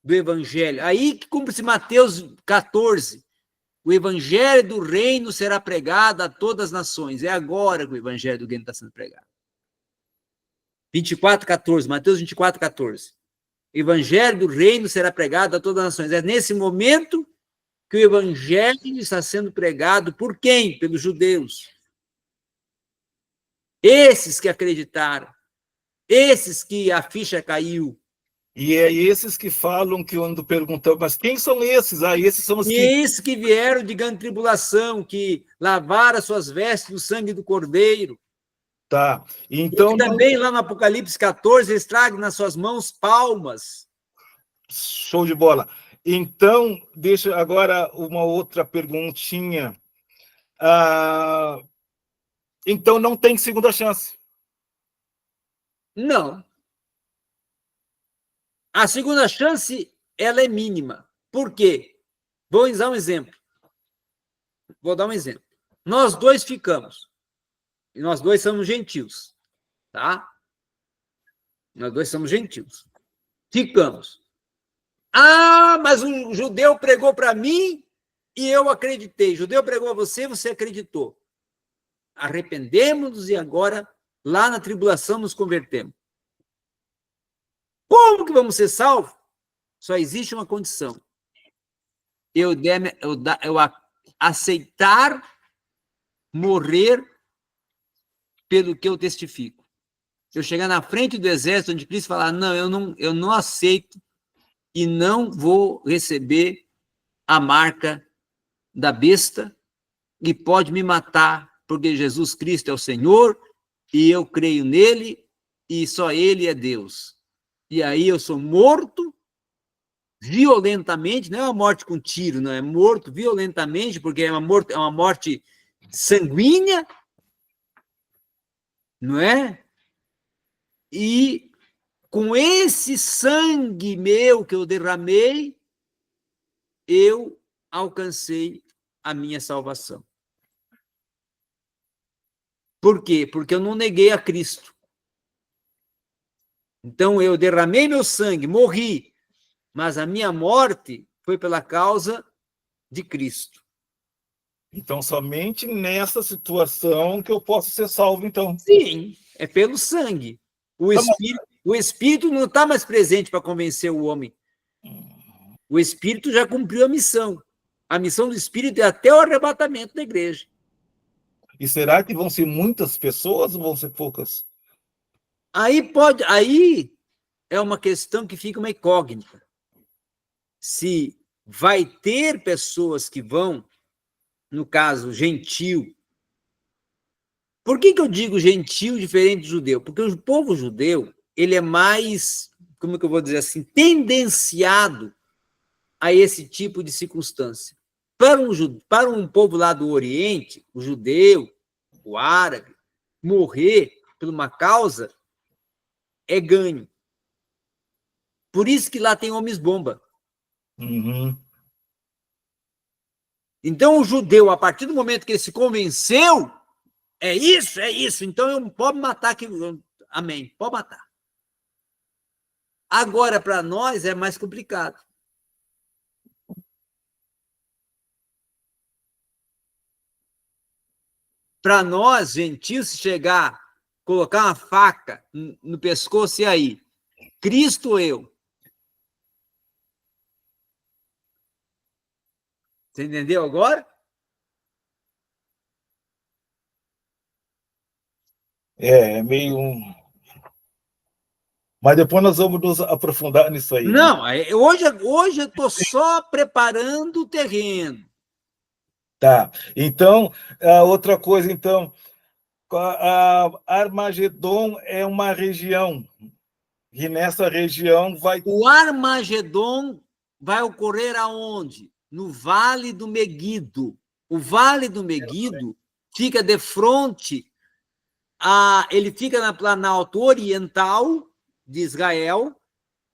do Evangelho. Aí que cumpre-se Mateus 14. O Evangelho do Reino será pregado a todas as nações. É agora que o Evangelho do Reino está sendo pregado. 24:14, Mateus 24:14. O Evangelho do Reino será pregado a todas as nações. É nesse momento que o Evangelho está sendo pregado por quem? Pelos judeus. Esses que acreditaram. Esses que a ficha caiu. E é esses que falam, que eu ando perguntando, mas quem são esses? Esses são os que... Esses que vieram de grande tribulação, que lavaram as suas vestes no sangue do Cordeiro. Tá. Então, e também lá no Apocalipse 14, eles tragam nas suas mãos palmas. Show de bola. Então, deixa agora uma outra perguntinha. Então, não tem segunda chance? Não. A segunda chance, ela é mínima. Por quê? Vou dar um exemplo. Nós dois ficamos. E nós dois somos gentios. Tá? Nós dois somos gentios. Ficamos. Mas um judeu pregou para mim e eu acreditei. O judeu pregou a você, você acreditou. Arrependemos-nos e agora, lá na tribulação, nos convertemos. Como que vamos ser salvos? Só existe uma condição. Eu aceitar morrer pelo que eu testifico. Eu chegar na frente do exército onde Cristo falar, não, eu não aceito e não vou receber a marca da besta e pode me matar, porque Jesus Cristo é o Senhor e eu creio nele e só ele é Deus. E aí eu sou morto violentamente, não é uma morte com tiro, não, é morto violentamente, porque é uma morte sanguínea, não é? E com esse sangue meu que eu derramei, eu alcancei a minha salvação. Por quê? Porque eu não neguei a Cristo. Então, eu derramei meu sangue, morri, mas a minha morte foi pela causa de Cristo. Então, somente nessa situação que eu posso ser salvo, então. Sim, é pelo sangue. O Espírito não está mais presente para convencer o homem. O Espírito já cumpriu a missão. A missão do Espírito é até o arrebatamento da igreja. E será que vão ser muitas pessoas ou vão ser poucas? Aí é uma questão que fica uma incógnita. Se vai ter pessoas que vão, no caso, gentil. Por que eu digo gentil diferente do judeu? Porque o povo judeu, ele é mais, como que eu vou dizer assim, tendenciado a esse tipo de circunstância. Para um povo lá do Oriente, o judeu, o árabe, morrer por uma causa é ganho. Por isso que lá tem homens-bomba. Uhum. Então, o judeu, a partir do momento que ele se convenceu, É isso. Então eu pode matar aqui. Amém, pode matar. Agora, para nós, é mais complicado. Para nós, gentios, se chegar, colocar uma faca no pescoço, e aí? Cristo ou eu? Você entendeu agora? É meio. Mas depois nós vamos nos aprofundar nisso aí. Não, hoje eu estou só preparando o terreno. Tá. Então, a outra coisa, então, a Armagedon é uma região, e nessa região vai. O Armagedon vai ocorrer aonde? No Vale do Meguido. O Vale do Meguido fica de frente ele fica na Planalto Oriental de Israel,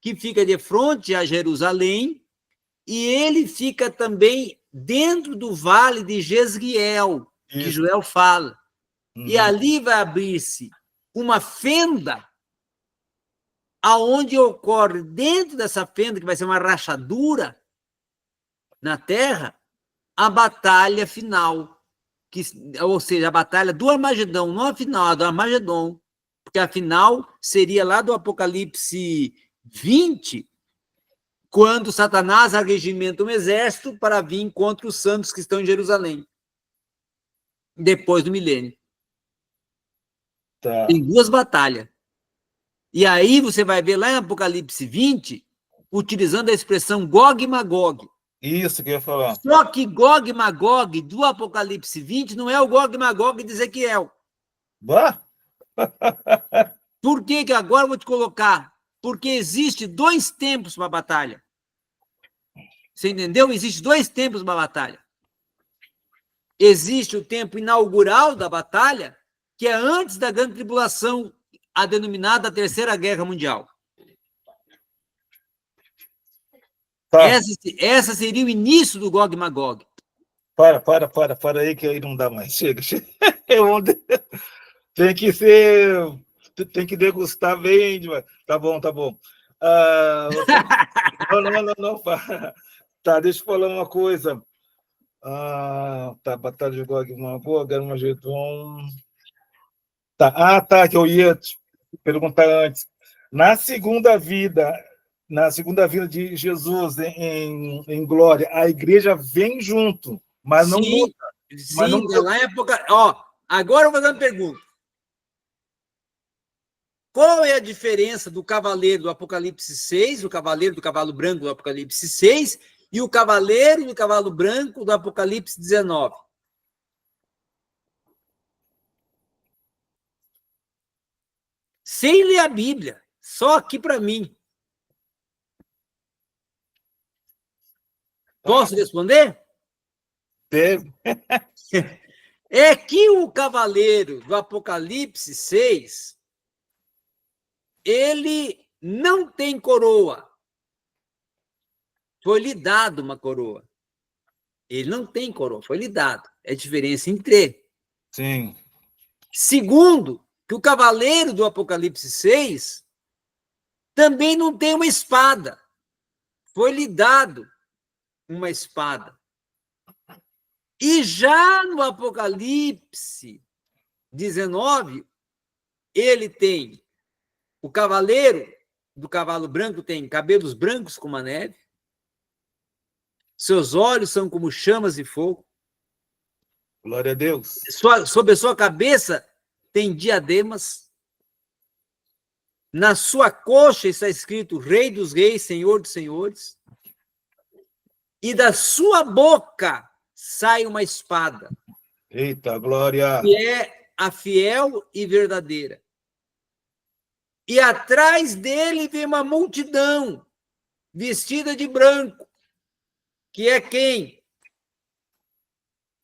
que fica de frente a Jerusalém, e ele fica também dentro do Vale de Jezreel, que Joel fala. E ali vai abrir-se uma fenda aonde ocorre, dentro dessa fenda, que vai ser uma rachadura na terra, a batalha final. Ou seja, a batalha do Armagedon, não a final, a do Armagedon, porque a final seria lá do Apocalipse 20, quando Satanás arregimenta um exército para vir contra os santos que estão em Jerusalém, depois do milênio. Tá. Tem duas batalhas. E aí você vai ver lá em Apocalipse 20, utilizando a expressão Gog e Magog. Isso que eu ia falar. Só que Gog e Magog do Apocalipse 20 não é o Gog e Magog de Ezequiel. Bah? Por que agora eu vou te colocar? Porque existe 2 tempos para a batalha. Você entendeu? Existe 2 tempos para a batalha. Existe o tempo inaugural da batalha, que é antes da grande tribulação, a denominada Terceira Guerra Mundial. Tá. Essa seria o início do Gog e Magog. Para aí, que aí não dá mais. Chega. Tem que ser. Tem que degustar bem. Tá bom. Não. Tá, deixa eu falar uma coisa. Tá, Batalha de Gog e Magog, Armagedon. Tá, que eu ia te perguntar antes. Na segunda vida de Jesus em glória, a igreja vem junto, mas não muda. Mas não muda. Lá em época. Agora eu vou fazer uma pergunta. Qual é a diferença do cavaleiro do Apocalipse 6, o cavaleiro do cavalo branco do Apocalipse 6, e o cavaleiro do cavalo branco do Apocalipse 19? Sem ler a Bíblia, só aqui para mim. Posso responder? Deve. É que o cavaleiro do Apocalipse 6, ele não tem coroa. Foi-lhe dado uma coroa. Ele não tem coroa, foi-lhe dado. É a diferença entre. Sim. Segundo, que o cavaleiro do Apocalipse 6 também não tem uma espada. Foi-lhe dado uma espada. E já no Apocalipse 19, ele tem o cavaleiro do cavalo branco, tem cabelos brancos como a neve, seus olhos são como chamas de fogo. Glória a Deus. Sobre a sua cabeça tem diademas. Na sua coxa está escrito Rei dos Reis, Senhor dos Senhores. E da sua boca sai uma espada. Eita, glória! Que é a fiel e verdadeira. E atrás dele vem uma multidão vestida de branco, que é quem?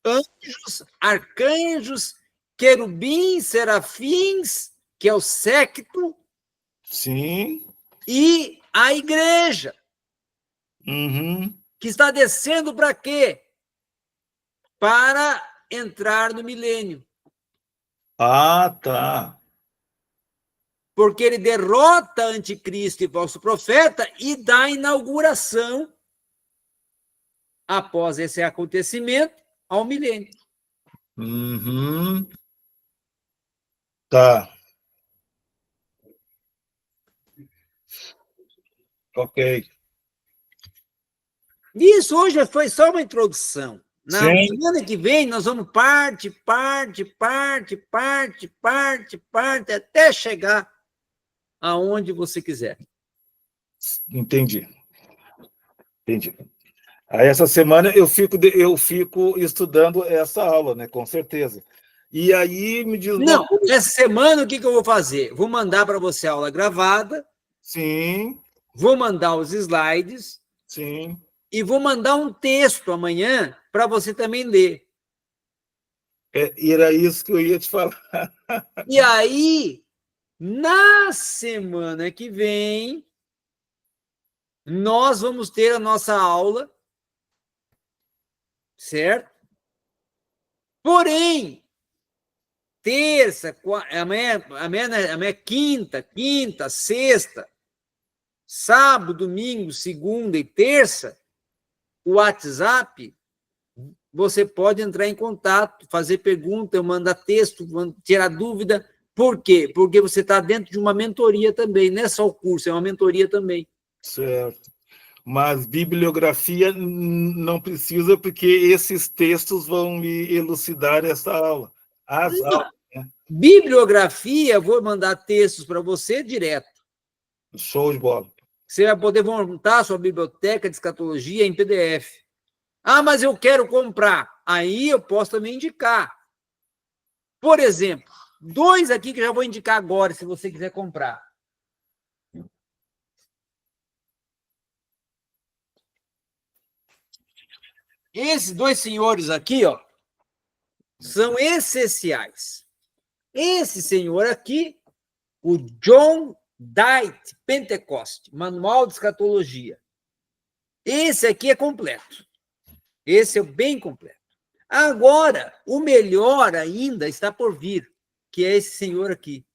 Anjos, arcanjos, querubins, serafins, que é o séquito. Sim. E a igreja. Uhum. Que está descendo para quê? Para entrar no milênio. Ah, tá. Porque ele derrota anticristo e falso profeta e dá inauguração, após esse acontecimento, ao milênio. Uhum. Tá. Ok. Isso hoje foi só uma introdução. Na Sim, semana que vem, nós vamos parte, até chegar aonde você quiser. entendi. Entendi. Aí, essa semana eu fico estudando essa aula, né? Com certeza. E aí, me diz uma Não, coisa. essa semana o que eu vou fazer? Vou mandar para você a aula gravada, Sim, vou mandar os slides sim. e vou mandar um texto amanhã para você também ler. E era isso que eu ia te falar. E aí, na semana que vem, nós vamos ter a nossa aula, certo? Porém, terça, amanhã é quinta, sexta, sábado, domingo, segunda e terça, o WhatsApp, você pode entrar em contato, fazer pergunta, mandar texto, tirar dúvida. Por quê? Porque você está dentro de uma mentoria também, não é só o curso, é uma mentoria também. Certo. Mas bibliografia não precisa, porque esses textos vão me elucidar essa aula. As aulas, né? Bibliografia, vou mandar textos para você direto. Show de bola. Você vai poder montar a sua biblioteca de escatologia em PDF. Ah, mas eu quero comprar. Aí eu posso também indicar. Por exemplo, 2 aqui que eu já vou indicar agora, se você quiser comprar. Esses 2 senhores aqui, ó, são essenciais. Esse senhor aqui, o John Dite Pentecoste, Manual de Escatologia. Esse aqui é completo. Esse é bem completo. Agora, o melhor ainda está por vir, que é esse senhor aqui,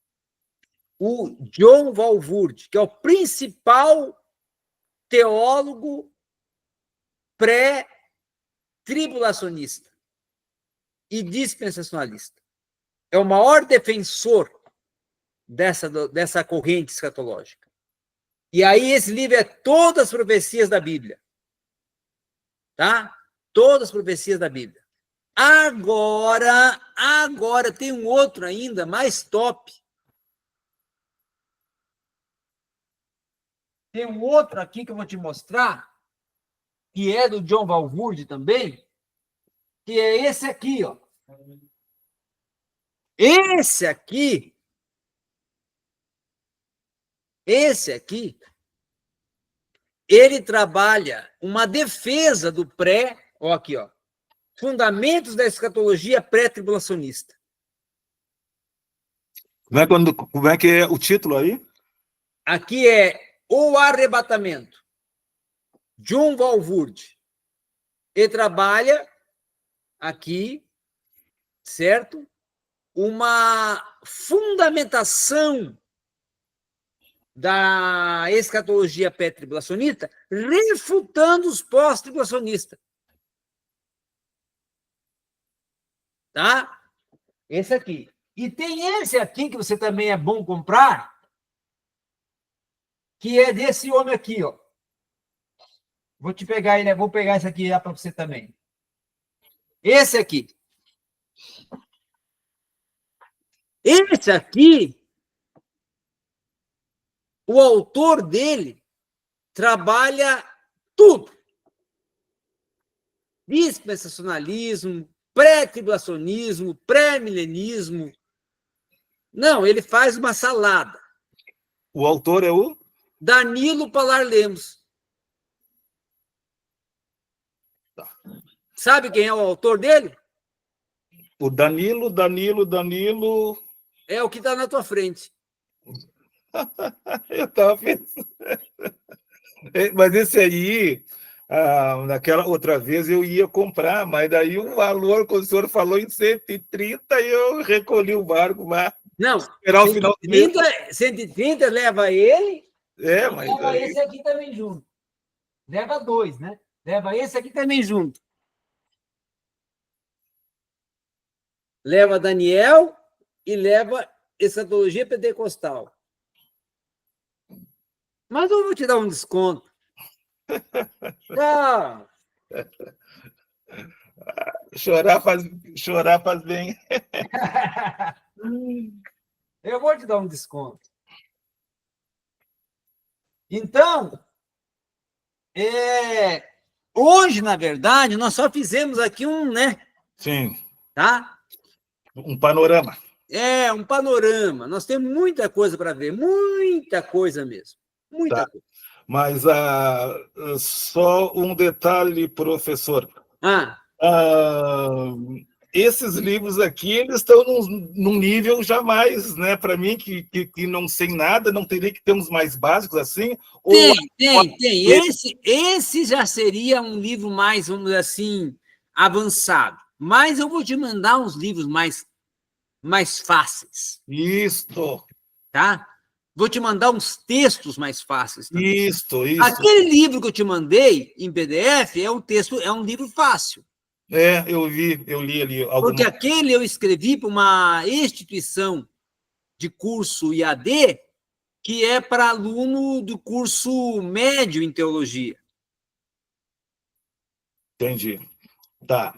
o John Walvoord, que é o principal teólogo pré-tribulacionista e dispensacionalista. É o maior defensor dessa corrente escatológica. E aí esse livro é todas as profecias da Bíblia. Tá? Todas as profecias da Bíblia. Agora tem um outro ainda mais top. Tem um outro aqui que eu vou te mostrar, que é do John Walvoord também, que é esse aqui, ó. Esse aqui, ele trabalha uma defesa do ó, aqui, ó, fundamentos da escatologia pré-tribulacionista. Como é que é o título aí? Aqui é O Arrebatamento, John Walvoord. Ele trabalha aqui, certo? Uma fundamentação da escatologia pré-tribulacionista, refutando os pós-tribulacionistas. Tá? Esse aqui. E tem esse aqui que você também é bom comprar, que é desse homem aqui, ó. Vou te pegar ele, vou pegar esse aqui para você também. Esse aqui. Esse aqui, o autor dele trabalha tudo. Dispensacionalismo, pré-tribulacionismo, pré-milenismo. Não, ele faz uma salada. O autor é o? Danilo Palar Lemos. Tá. Sabe quem é o autor dele? O Danilo. É o que está na tua frente. Eu estava pensando. Mas esse aí naquela outra vez eu ia comprar, mas daí o valor que o senhor falou em 130, eu recolhi o barco lá. Não, Esperar o final do mês. 130 leva ele e Mas leva daí... esse aqui também junto. Leva dois, né? Leva esse aqui também junto. Leva Daniel e leva Escatologia Pentecostal. Mas eu vou te dar um desconto. Ah, chorar faz bem. eu vou te dar um desconto. Então, hoje, na verdade, nós só fizemos aqui né? Sim. Tá? Um panorama. Um panorama. Nós temos muita coisa para ver, muita coisa mesmo. Muita coisa. Mas só um detalhe, professor. Esses livros aqui, eles estão num nível jamais, né? Para mim, que não sei nada, não teria que ter uns mais básicos assim? Tem. Esse já seria um livro mais, vamos dizer assim, avançado. Mas eu vou te mandar uns livros mais fáceis. Isto. Tá? Vou te mandar uns textos mais fáceis também. Isto. Aquele livro que eu te mandei em PDF é um livro fácil. Eu li ali. Porque aquele eu escrevi para uma instituição de curso IAD que é para aluno do curso médio em teologia. Entendi. Tá.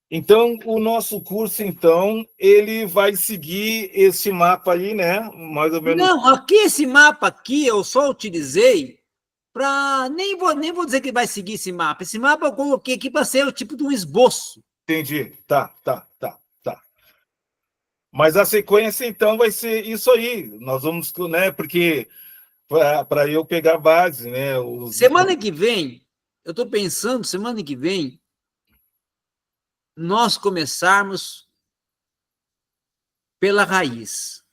Então, o nosso curso, ele vai seguir esse mapa aí, né? Mais ou menos. Não, esse mapa aqui eu só utilizei para... Nem vou dizer que vai seguir esse mapa. Esse mapa eu coloquei aqui para ser o tipo de um esboço. Entendi. Tá. Mas a sequência, então, vai ser isso aí. Nós vamos, né? Porque para eu pegar a base, né? Semana que vem, eu estou pensando, semana que vem, nós começarmos pela raiz,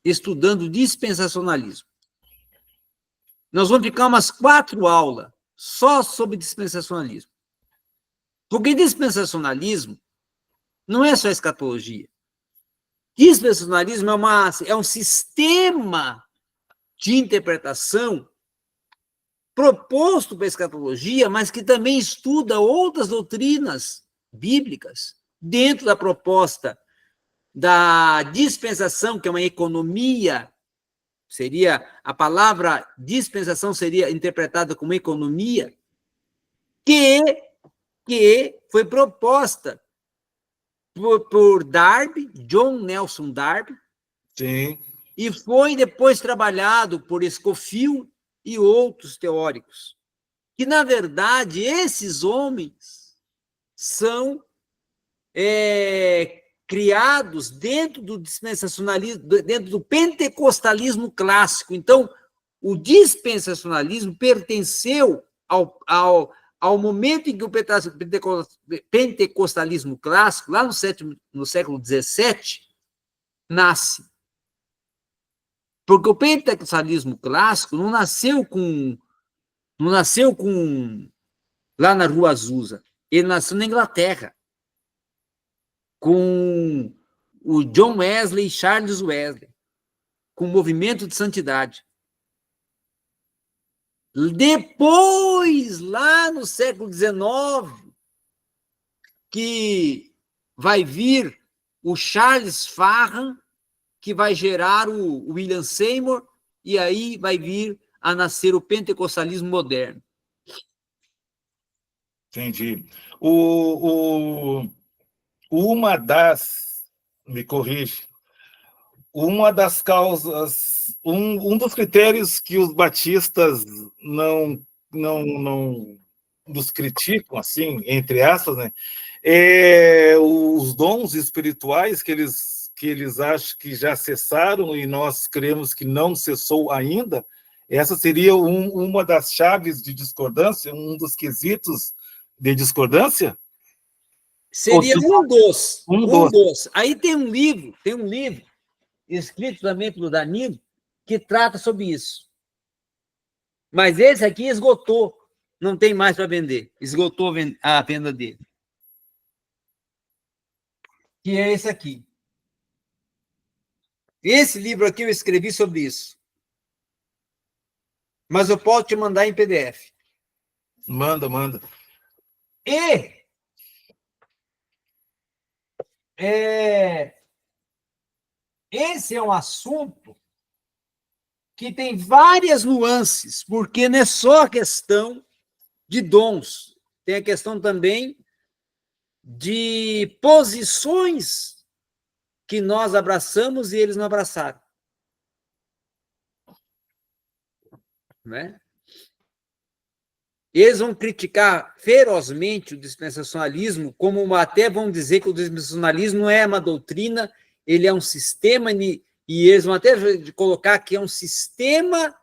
estudando dispensacionalismo. Nós vamos ficar umas 4 aulas só sobre dispensacionalismo. Porque dispensacionalismo não é só escatologia. Dispensacionalismo é um sistema de interpretação proposto para a escatologia, mas que também estuda outras doutrinas bíblicas dentro da proposta da dispensação, que é uma economia, a palavra dispensação seria interpretada como economia, que foi proposta por Darby, John Nelson Darby, Sim. E foi depois trabalhado por Scofield e outros teóricos, que, na verdade, esses homens são criados dentro do dispensacionalismo, dentro do pentecostalismo clássico. Então, o dispensacionalismo pertenceu ao momento em que o pentecostalismo clássico, lá no século XVII, nasce. Porque o pentecostalismo clássico não nasceu lá na Rua Azusa. Ele nasceu na Inglaterra, com o John Wesley e Charles Wesley, com o movimento de santidade. Depois, lá no século XIX, que vai vir o Charles Farram, que vai gerar o William Seymour, e aí vai vir a nascer o pentecostalismo moderno. Entendi. Me corrige, uma das causas, um dos critérios que os batistas não nos criticam, assim, entre aspas, né, é os dons espirituais que eles acham que já cessaram e nós cremos que não cessou ainda. Essa seria uma das chaves de discordância, um dos quesitos de discordância? Seria um dos. Aí tem um livro escrito também pelo Danilo, que trata sobre isso. Mas esse aqui esgotou. Não tem mais para vender. Esgotou a venda dele. Que é esse aqui. Esse livro aqui eu escrevi sobre isso. Mas eu posso te mandar em PDF. Manda, manda. E esse é um assunto que tem várias nuances, porque não é só a questão de dons, tem a questão também de posições que nós abraçamos e eles não abraçaram. Né? Eles vão criticar ferozmente o dispensacionalismo, como até vão dizer que o dispensacionalismo não é uma doutrina, ele é um sistema, e eles vão até colocar que é um sistema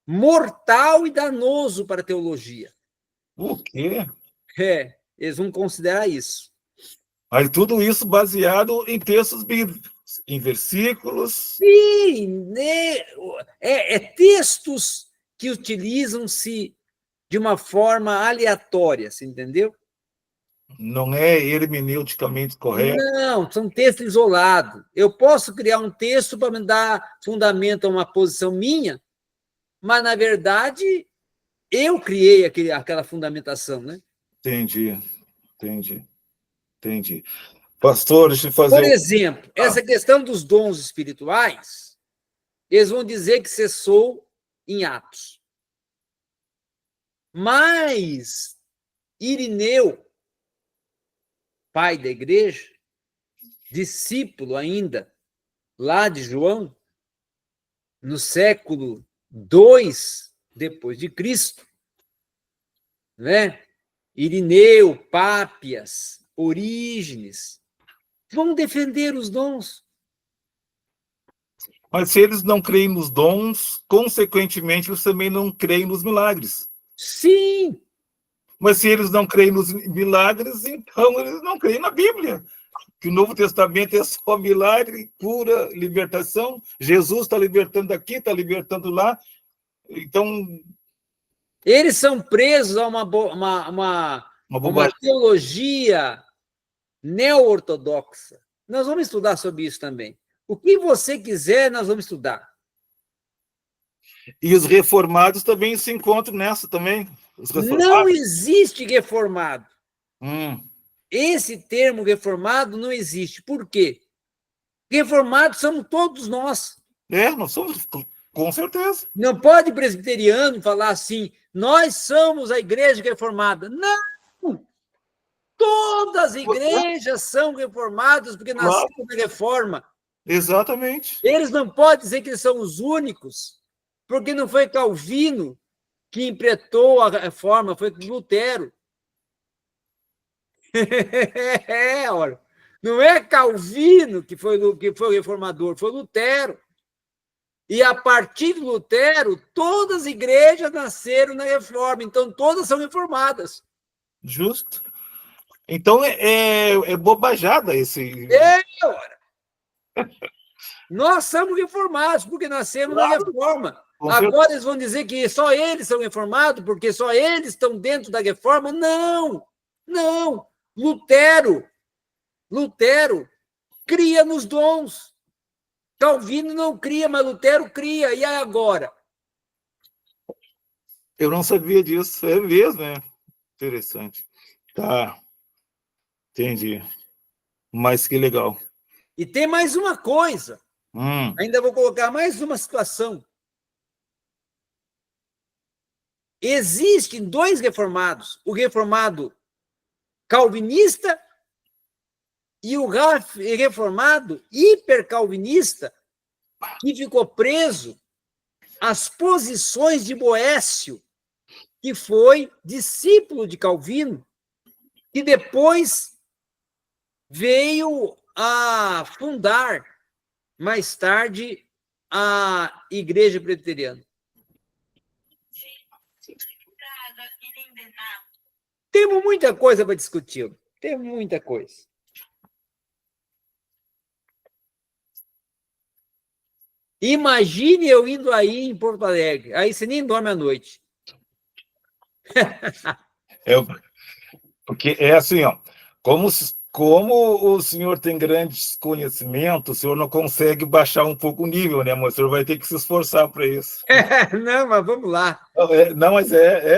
mortal e danoso para a teologia. O quê? Eles vão considerar isso. Mas tudo isso baseado em textos bíblicos, em versículos. Sim, né? Textos que utilizam-se de uma forma aleatória, você entendeu? Não é hermeneuticamente correto. Não, são textos isolados. Eu posso criar um texto para me dar fundamento a uma posição minha, mas, na verdade, eu criei aquela fundamentação, né? Entendi. Pastor, deixa eu fazer... Por exemplo, essa questão dos dons espirituais, eles vão dizer que cessou em Atos. Mas Irineu, pai da igreja, discípulo ainda lá de João, no século II depois de Cristo, né? Irineu, Pápias, Orígenes, vão defender os dons. Mas se eles não creem nos dons, consequentemente, eles também não creem nos milagres. Sim. Mas se eles não creem nos milagres, então eles não creem na Bíblia. Que o Novo Testamento é só milagre, cura, libertação. Jesus está libertando aqui, está libertando lá. Então... Eles são presos a uma teologia neo-ortodoxa. Nós vamos estudar sobre isso também. O que você quiser, nós vamos estudar. E os reformados também se encontram nessa também. Não existe reformado. Hum. Esse termo reformado não existe. Por quê? Reformados somos todos nós. Nós somos, com certeza. Não pode presbiteriano falar assim, nós somos a igreja reformada. Não! Todas as igrejas são reformadas porque nasceram na reforma. Exatamente. Eles não podem dizer que eles são os únicos, porque não foi Calvino que implementou a reforma, foi Lutero. Não é Calvino que foi o reformador, foi Lutero. E a partir de Lutero, todas as igrejas nasceram na reforma, então todas são reformadas. Justo. Então é bobajada esse... Ora. Nós somos reformados porque nascemos na reforma. Agora eles vão dizer que só eles são reformados porque só eles estão dentro da reforma? Não, não. Lutero cria nos dons. Calvino não cria, mas Lutero cria. E agora? Eu não sabia disso. É mesmo, né? Interessante. Tá. Entendi. Mas que legal. E tem mais uma coisa. Ainda vou colocar mais uma situação. Existem dois reformados. O reformado calvinista e o reformado hipercalvinista, que ficou preso às posições de Boécio, que foi discípulo de Calvino, que depois veio a fundar, mais tarde, a Igreja Presbiteriana. Temos muita coisa para discutir. Temos muita coisa. Imagine eu indo aí em Porto Alegre. Aí você nem dorme à noite. Porque é assim, ó, como o senhor tem grandes conhecimentos, o senhor não consegue baixar um pouco o nível, né? Mas o senhor vai ter que se esforçar para isso. Não, mas vamos lá. Não, mas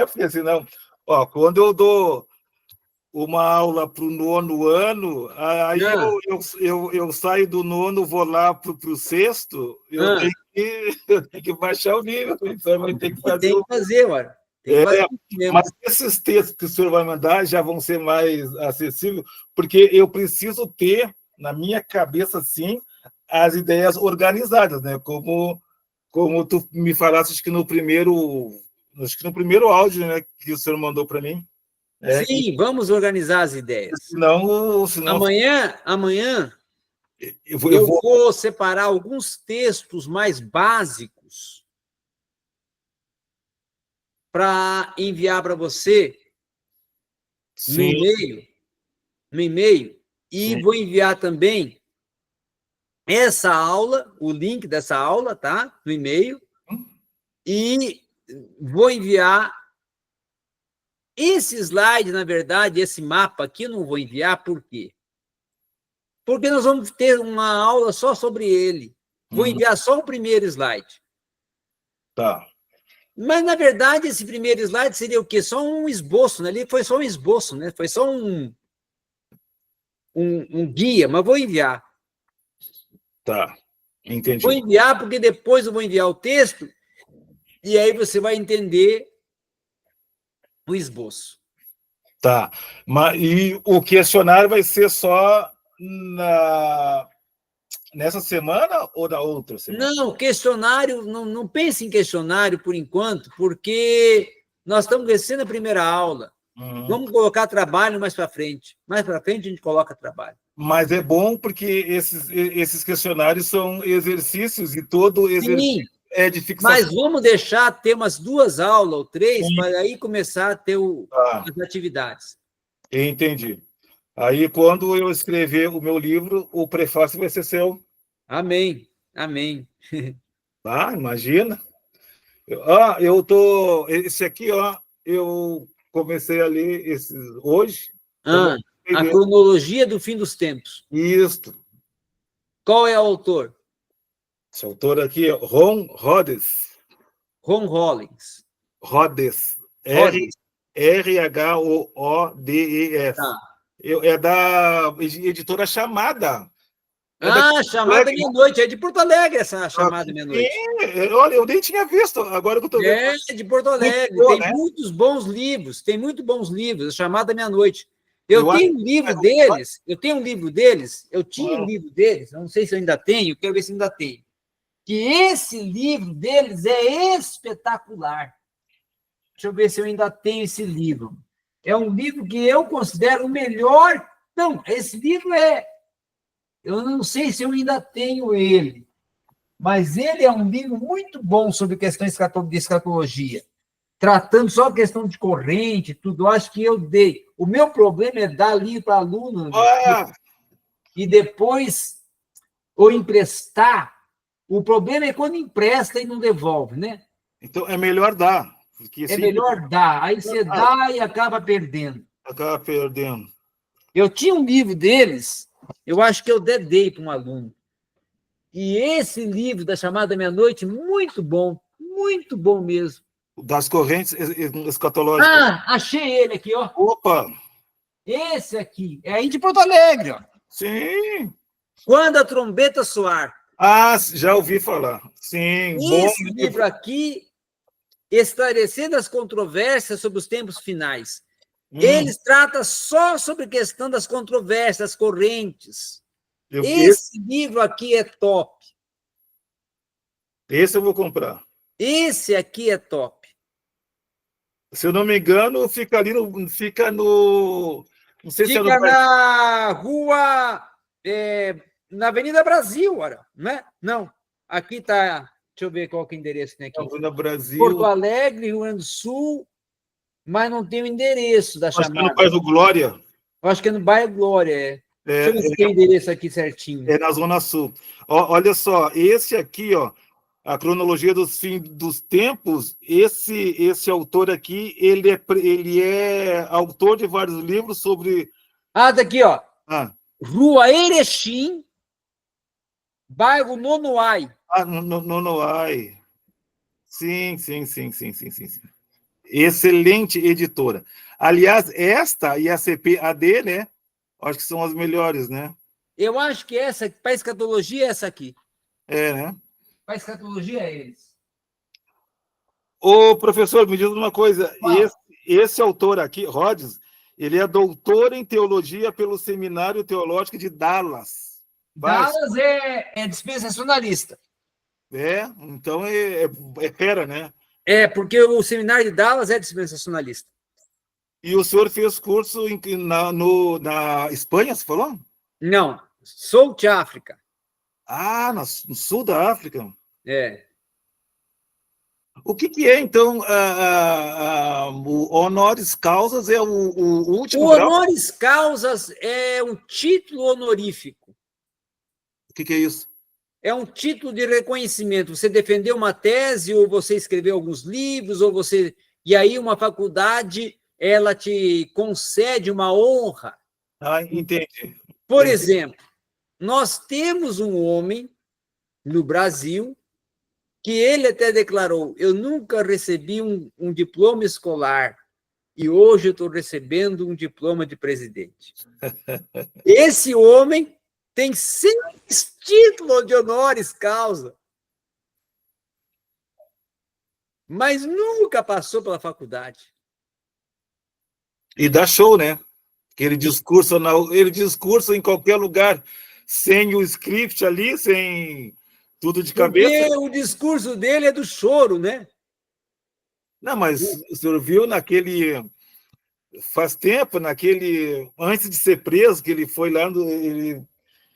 porque assim, não. Ó, quando eu dou uma aula para o 9º ano, aí eu saio do 9º, vou lá para o 6º, eu tenho que baixar o nível, então vai ter que fazer. Tem que fazer, olha. Tem que fazer mesmo. Mas esses textos que o senhor vai mandar já vão ser mais acessíveis, porque eu preciso ter na minha cabeça, assim, as ideias organizadas, né? Como tu me falaste, acho que no primeiro áudio, né, que o senhor mandou para mim. Sim, vamos organizar as ideias. Senão... Amanhã eu vou separar alguns textos mais básicos para enviar para você no e-mail, e vou enviar também essa aula, o link dessa aula, tá? No e-mail, e vou enviar esse slide, na verdade, esse mapa aqui, eu não vou enviar, por quê? Porque nós vamos ter uma aula só sobre ele. Vou enviar só o primeiro slide. Tá. Mas, na verdade, esse primeiro slide seria o quê? Só um esboço, né? Ali foi só um esboço, né? Foi só um guia, mas vou enviar. Tá, entendi. Vou enviar porque depois eu vou enviar o texto e aí você vai entender o esboço. Tá, e o questionário vai ser só nessa semana ou na outra semana? Não, questionário, não pense em questionário por enquanto, porque nós estamos descendo a primeira aula. Vamos colocar trabalho mais para frente. Mais para frente a gente coloca trabalho. Mas é bom porque esses questionários são exercícios e todo exercício é de fixação. Mas vamos deixar ter umas 2 aulas ou 3 para aí começar a ter as atividades. Entendi. Aí, quando eu escrever o meu livro, o prefácio vai ser seu. Amém, amém. Imagina. Esse aqui, eu comecei a ler hoje. A cronologia do fim dos tempos. Isso. Qual é o autor? Esse autor aqui é Ron Rhodes. Ron Rollins. Rhodes. R-H-O-O-D-E-S. Tá. É da editora Chamada. Chamada Meia-Noite. É de Porto Alegre essa Chamada Meia-Noite. Olha, eu nem tinha visto, agora que eu estou vendo. É de Porto Alegre. Tem muitos bons livros. Tem muito bons livros. A Chamada Meia-Noite. Eu tenho um livro deles. Eu tinha um livro deles. Eu não sei se eu ainda tenho, quero ver se ainda tenho. Que esse livro deles é espetacular. Deixa eu ver se eu ainda tenho esse livro. É um livro que eu considero o melhor. Não, esse livro eu não sei se eu ainda tenho ele, mas ele é um livro muito bom sobre questões de escatologia, tratando só a questão de corrente, tudo. Eu acho que eu dei. O meu problema é dar livro para aluno e depois ou emprestar. O problema é quando empresta e não devolve, né? Então, é melhor dar. É melhor dar. Aí você dá e acaba perdendo. Acaba perdendo. Eu tinha um livro deles, eu acho que eu dei para um aluno. E esse livro da Chamada Meia-Noite, muito bom mesmo. Das correntes escatológicas. Achei ele aqui, ó. Opa! Esse aqui, é aí de Porto Alegre, ó. Sim. Quando a trombeta soar. Já ouvi falar. Sim, esse livro aqui, esclarecendo as controvérsias sobre os tempos finais. Eles tratam só sobre a questão das controvérsias, das correntes. Esse livro aqui é top. Esse eu vou comprar. Esse aqui é top. Se eu não me engano, fica ali fica no... Não sei fica se é na rua... na Avenida Brasil, ora, né? Não. Aqui está... Deixa eu ver qual que é o endereço que tem aqui. Avenida Brasil. Porto Alegre, Rio Grande do Sul, mas não tem o endereço da chamada. Acho que é no bairro Glória. Acho que é no bairro Glória, Deixa eu ver se tem o endereço aqui certinho. É na Zona Sul. Olha só, esse aqui, a cronologia dos fins dos tempos, esse autor aqui, ele é autor de vários livros sobre... Ah, daqui, ó. Ah, Rua Erechim, bairro Nonoai. Nonoai. Sim. Excelente editora. Aliás, esta e a CPAD, né? Acho que são as melhores, né? Eu acho que essa, para escatologia, é essa aqui. É, né? Para escatologia é eles. Ô, professor, me diz uma coisa. Esse autor aqui, Rhodes, ele é doutor em teologia pelo Seminário Teológico de Dallas. Dallas é dispensacionalista. Então é fera, né? É, porque o seminário de Dallas é dispensacionalista. E o senhor fez curso na Espanha, você falou? Não, Sul de África. Ah, no sul da África. É. O que é, então, o honoris causas é o último O grau? honoris causas é um título honorífico. O que é isso? É um título de reconhecimento. Você defendeu uma tese, ou você escreveu alguns livros, ou você... E aí uma faculdade, ela te concede uma honra. Ah, entendi. Por exemplo, nós temos um homem no Brasil que ele até declarou: eu nunca recebi um diploma escolar e hoje eu estou recebendo um diploma de presidente. Esse homem tem 6 títulos de honoris causa, mas nunca passou pela faculdade. E dá show, né? Ele discursa em qualquer lugar, sem o script ali, sem tudo de cabeça. Porque o discurso dele é do choro, né? Não, mas o senhor viu faz tempo, antes de ser preso, que ele foi lá,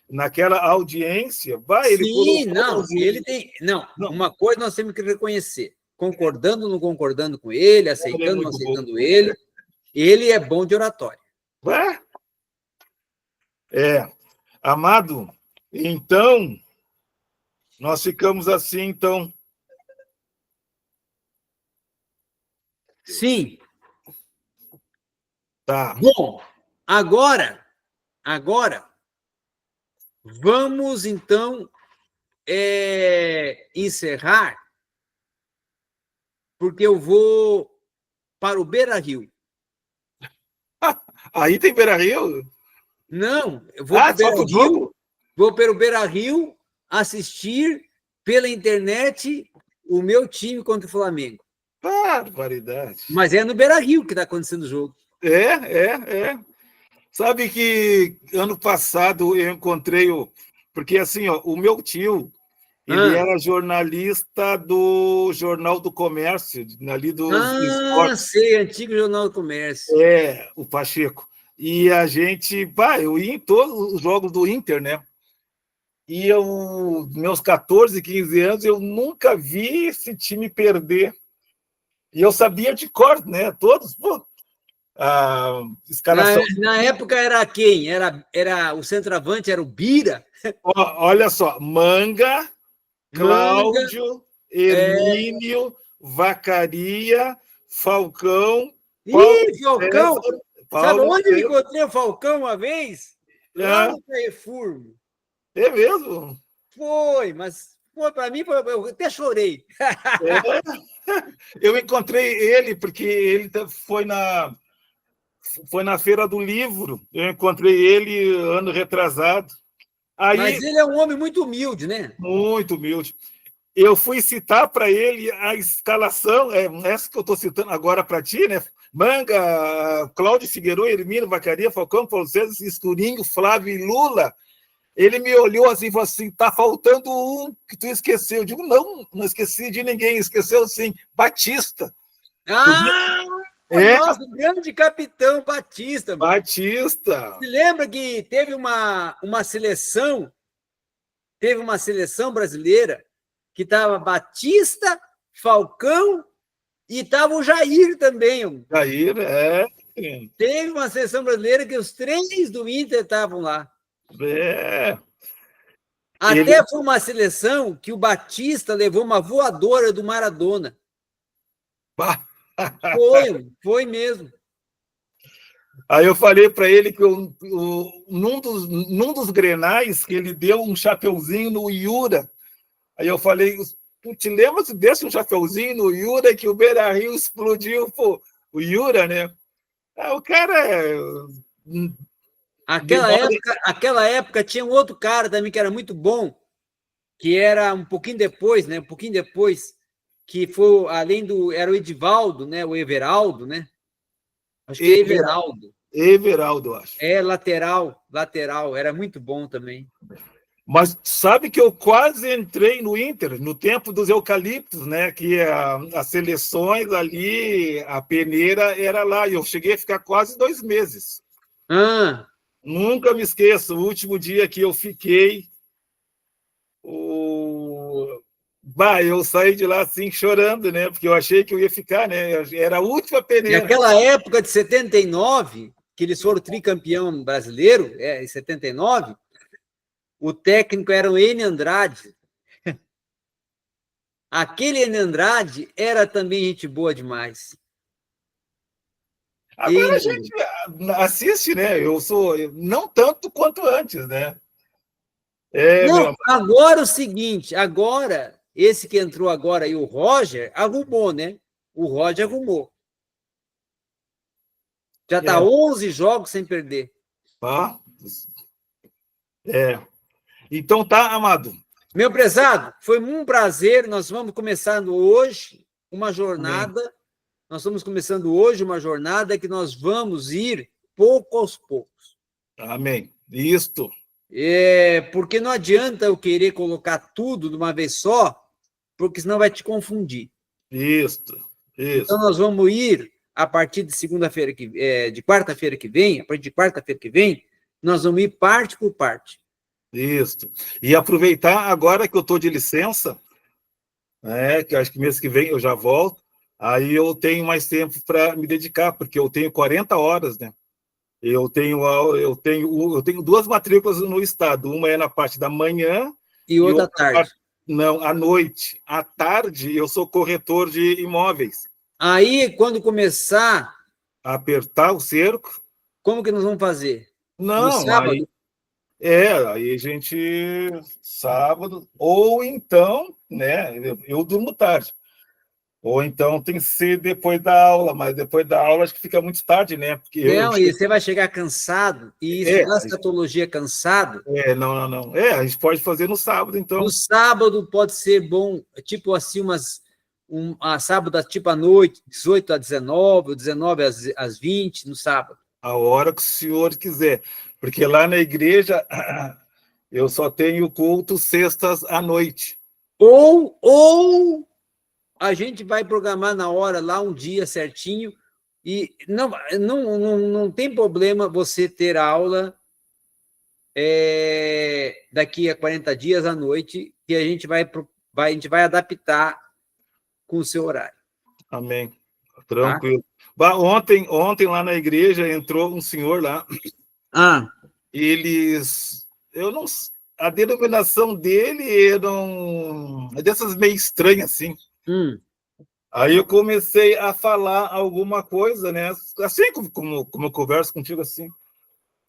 naquela audiência, ele Sim, não, colocou... ele tem... Não, uma coisa nós temos que reconhecer, concordando ou não concordando com ele, aceitando ou não aceitando ele é bom de oratória. Amado, então, nós ficamos assim, então. Sim. Tá. Bom, agora, vamos, então, encerrar, porque eu vou para o Beira-Rio. Aí tem Beira-Rio? Não, eu vou para o Beira-Rio, vou para o Beira-Rio assistir pela internet o meu time contra o Flamengo. Barbaridade. Mas é no Beira-Rio que está acontecendo o jogo. Sabe que ano passado eu encontrei porque assim, o meu tio, ele era jornalista do Jornal do Comércio, ali dos esportes. Sei, antigo Jornal do Comércio. O Pacheco. E a gente, eu ia em todos os jogos do Inter, né? E meus 14, 15 anos, eu nunca vi esse time perder. E eu sabia de cor, né? Todos, a escalação. Na época era quem? Era o centroavante, era o Bira. Olha só, Manga, Cláudio, Hermínio, Vacaria, Falcão. Falcão! Sabe onde eu encontrei o Falcão uma vez? Lá no Carrefour. É mesmo? Foi, mas para mim, eu até chorei. Eu encontrei ele, porque ele foi na Feira do Livro. Eu encontrei ele ano retrasado. Mas ele é um homem muito humilde, né? Muito humilde. Eu fui citar para ele a escalação, essa que eu estou citando agora para ti, né? Manga, Cláudio Figueiredo, Hermínio, Vacaria, Falcão, Paulo César, Escurinho, Flávio e Lula. Ele me olhou assim e falou assim: tá faltando um que tu esqueceu. Eu digo: não esqueci de ninguém, esqueceu sim, Batista. Nosso grande capitão Batista. Batista. Você lembra que teve uma seleção brasileira que estava Batista, Falcão e estava o Jair também. Jair, Teve uma seleção brasileira que os 3 do Inter estavam lá. Até foi uma seleção que o Batista levou uma voadora do Maradona. Foi mesmo. Aí eu falei para ele que num dos grenais que ele deu um chapeuzinho no Iura. Aí eu falei, tu te lembra se desse um chapeuzinho no Iura que o Beira-Rio explodiu, pô, o Iura, né? O cara... Aquela época tinha um outro cara também que era muito bom, que era um pouquinho depois, né? Um pouquinho depois, que foi, além do... Era o Edivaldo, né? O Everaldo, né? Acho que é Everaldo. Everaldo, acho. Lateral. Era muito bom também. Mas sabe que eu quase entrei no Inter, no tempo dos eucaliptos, né? Que as seleções ali, a peneira era lá. E eu cheguei a ficar quase 2 meses. Nunca me esqueço, o último dia que eu fiquei, eu saí de lá assim chorando, né? Porque eu achei que eu ia ficar, né? Era a última peneira. E aquela época de 79, que eles foram tricampeão brasileiro, em 79, o técnico era o Enio Andrade. Aquele Enio Andrade era também gente boa demais. Agora a gente assiste, né? Eu sou não tanto quanto antes, né? Não, agora o seguinte, agora, esse que entrou agora aí, o Roger, arrumou, né? O Roger arrumou. Já está 11 jogos sem perder. Então tá, Amado. Meu prezado, foi um prazer. Nós vamos começando hoje uma jornada. Amém. Nós estamos começando hoje uma jornada que nós vamos ir pouco aos poucos. Amém. Isto. Porque não adianta eu querer colocar tudo de uma vez só, porque senão vai te confundir. Isto. Então nós vamos ir a partir de segunda-feira de quarta-feira que vem, a partir de quarta-feira que vem, nós vamos ir parte por parte. Isso. E aproveitar agora que eu estou de licença, né, que acho que mês que vem eu já volto, aí eu tenho mais tempo para me dedicar, porque eu tenho 40 horas, né? Eu tenho 2 matrículas no estado, uma é na parte da manhã e outra à tarde. Não, à noite. À tarde eu sou corretor de imóveis. Aí, quando começar a apertar o cerco, como que nós vamos fazer? Não, no sábado? Aí a gente sábado, ou então, né? Eu durmo tarde. Ou então tem que ser depois da aula, mas depois da aula acho que fica muito tarde, né? Porque e você vai chegar cansado e estudar escatologia cansado. Não. A gente pode fazer no sábado, então. No sábado pode ser bom, tipo assim, sábado, tipo à noite, 18 a 19, ou 19 às 20, no sábado. A hora que o senhor quiser. Porque lá na igreja eu só tenho culto sextas à noite. Ou a gente vai programar na hora lá um dia certinho e não tem problema você ter aula daqui a 40 dias à noite, que a gente vai adaptar com o seu horário. Amém. Tranquilo. Tá? Ontem lá na igreja entrou um senhor lá. A denominação dele é dessas meio estranhas, assim. Aí eu comecei a falar alguma coisa, né? Assim como eu converso contigo assim.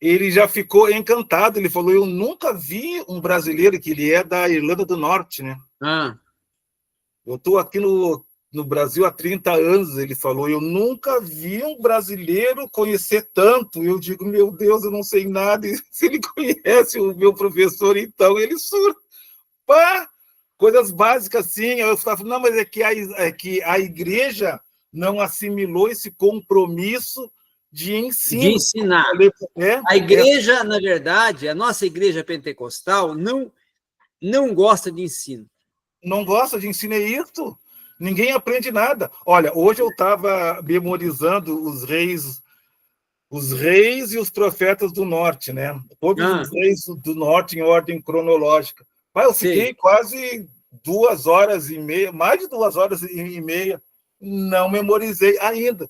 Ele já ficou encantado, ele falou, eu nunca vi um brasileiro, que ele é da Irlanda do Norte, né? Eu estou aqui no Brasil há 30 anos, ele falou, eu nunca vi um brasileiro conhecer tanto. Eu digo, meu Deus, eu não sei nada, e se ele conhece o meu professor, então ele surta. Coisas básicas assim. Eu estava falando, não, mas é que a igreja não assimilou esse compromisso de ensino. De ensinar. A igreja, na verdade, a nossa igreja pentecostal não gosta de ensino. Não gosta de ensino, é isso. Ninguém aprende nada. Olha, hoje eu estava memorizando os reis e os profetas do norte, né? Todos os reis do norte em ordem cronológica. Mas eu fiquei quase 2 horas e meia, mais de 2 horas e meia, não memorizei ainda.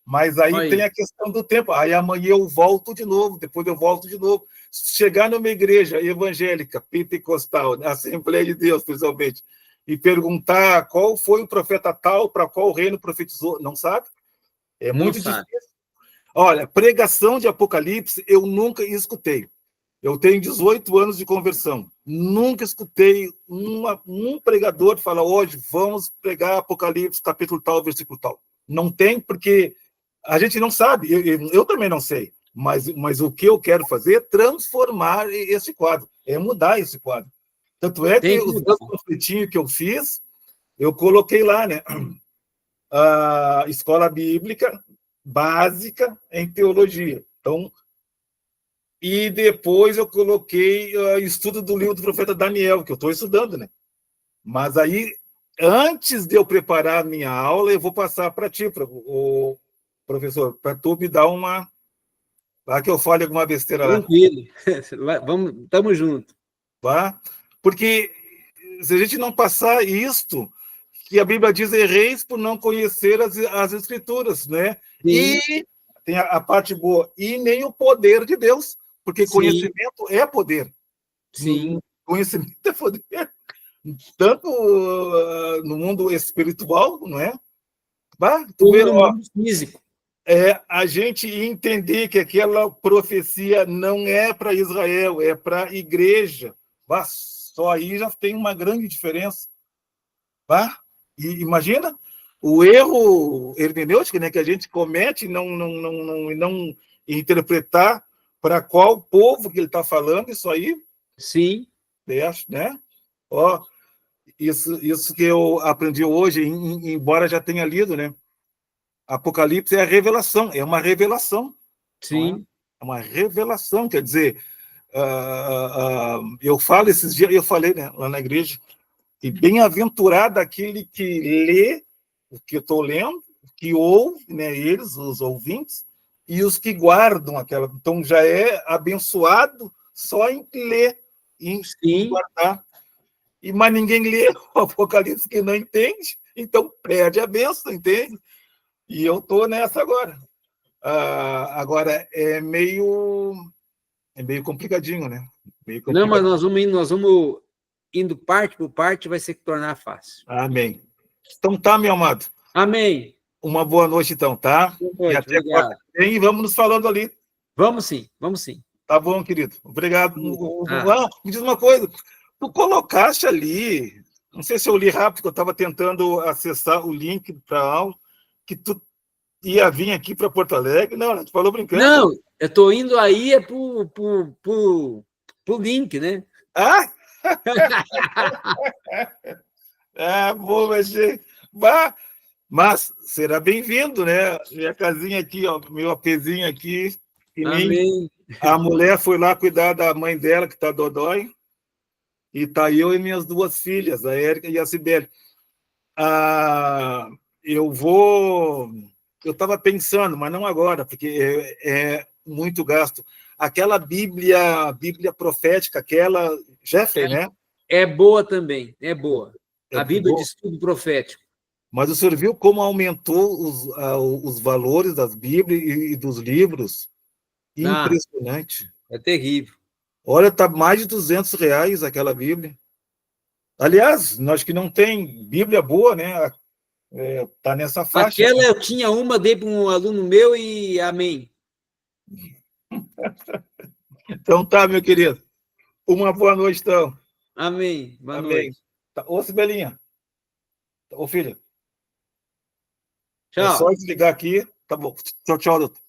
Mas aí Olha tem aí. a questão do tempo. Aí amanhã eu volto de novo, depois eu volto de novo. Se chegar numa igreja evangélica, pentecostal, na Assembleia de Deus, principalmente, e perguntar qual foi o profeta tal, para qual reino profetizou, não sabe? É Não muito sabe. difícil. Olha, pregação de Apocalipse eu nunca escutei. Eu tenho 18 anos de conversão. Nunca escutei um pregador falar hoje vamos pregar Apocalipse, capítulo tal, versículo tal. Não tem, porque a gente não sabe. Eu também não sei. Mas o que eu quero fazer é transformar esse quadro, é mudar esse quadro. Tanto é que Tem os que meus mudar. panfletinhos que eu fiz, eu coloquei lá, né? A escola bíblica básica em teologia. Então, e depois eu coloquei estudo do livro do profeta Daniel, que eu estou estudando, né? Mas aí, antes de eu preparar a minha aula, eu vou passar para ti, o professor, para tu me dar uma. Lá que eu fale alguma besteira lá. Tranquilo. Vamos, estamos juntos. Tá? Porque se a gente não passar isto, que a Bíblia diz erreis por não conhecer as Escrituras, né? E Sim, tem a parte boa, e nem o poder de Deus, porque sim, conhecimento é poder. sim. Conhecimento é poder. Tanto no mundo espiritual, não é? Bah, tu Como vê, no ó, mundo físico. a gente entender que aquela profecia não é para Israel, é para a igreja. Bah, só aí já tem uma grande diferença. Bah, e imagina o erro hermenêutico, né, que a gente comete não interpretar para qual povo que ele está falando, isso aí, Sim, né? Ó, isso que eu aprendi hoje, embora já tenha lido, né? Apocalipse é a revelação, é uma revelação, não é? sim, É uma revelação, quer dizer, eu falo esses dias, eu falei, né, lá na igreja, e bem-aventurado aquele que lê o que eu estou lendo, que ouve, né, eles, os ouvintes, e os que guardam aquela. Então já é abençoado só em ler, em sim. guardar. Mas ninguém lê o Apocalipse que não entende, então perde a bênção, entende? E eu estou nessa agora. Agora é meio complicadinho, né? Meio Não, mas complicadinho. nós vamos indo parte por parte, vai se tornar fácil. Amém. Então tá, meu amado. Amém. Uma boa noite, então, tá? Boa E noite, até quarta obrigado. que vem, e vamos nos falando ali. Vamos sim, vamos sim. Tá bom, querido? Obrigado. Ah, Me diz uma coisa. Tu colocaste ali, não sei se eu li rápido, porque eu estava tentando acessar o link para a aula, que tu ia vir aqui para Porto Alegre. Não, tu falou brincando. não, eu estou indo aí pro link, né? Ah, vou mexer. Mas será bem-vindo, né? Minha casinha aqui, ó, meu apezinho aqui, que nem Amém. a mulher foi lá cuidar da mãe dela, que está dodói, e tá eu e minhas duas filhas, a Érica e a Cibele. Ah, eu vou. Eu estava pensando, mas não agora, porque é muito gasto. Aquela Bíblia profética, aquela Jeffrey, né? É boa também, é boa. É A Bíblia de boa. Estudo Profético. Mas o senhor viu como aumentou os valores das Bíblias e dos livros? Ah, Impressionante. é terrível. Olha, está mais de R$ 200 aquela Bíblia. Aliás, nós que não tem Bíblia boa, né? Tá nessa faixa. Aquela eu tinha uma, dei para um aluno meu e amém. Então tá, meu querido. Uma boa noite, então. Amém. Boa Amém. noite. Tá. Ô, Sibelinha. Ô, filha. É só Tchau. desligar aqui. Tá bom. Tchau, tchau, doutor.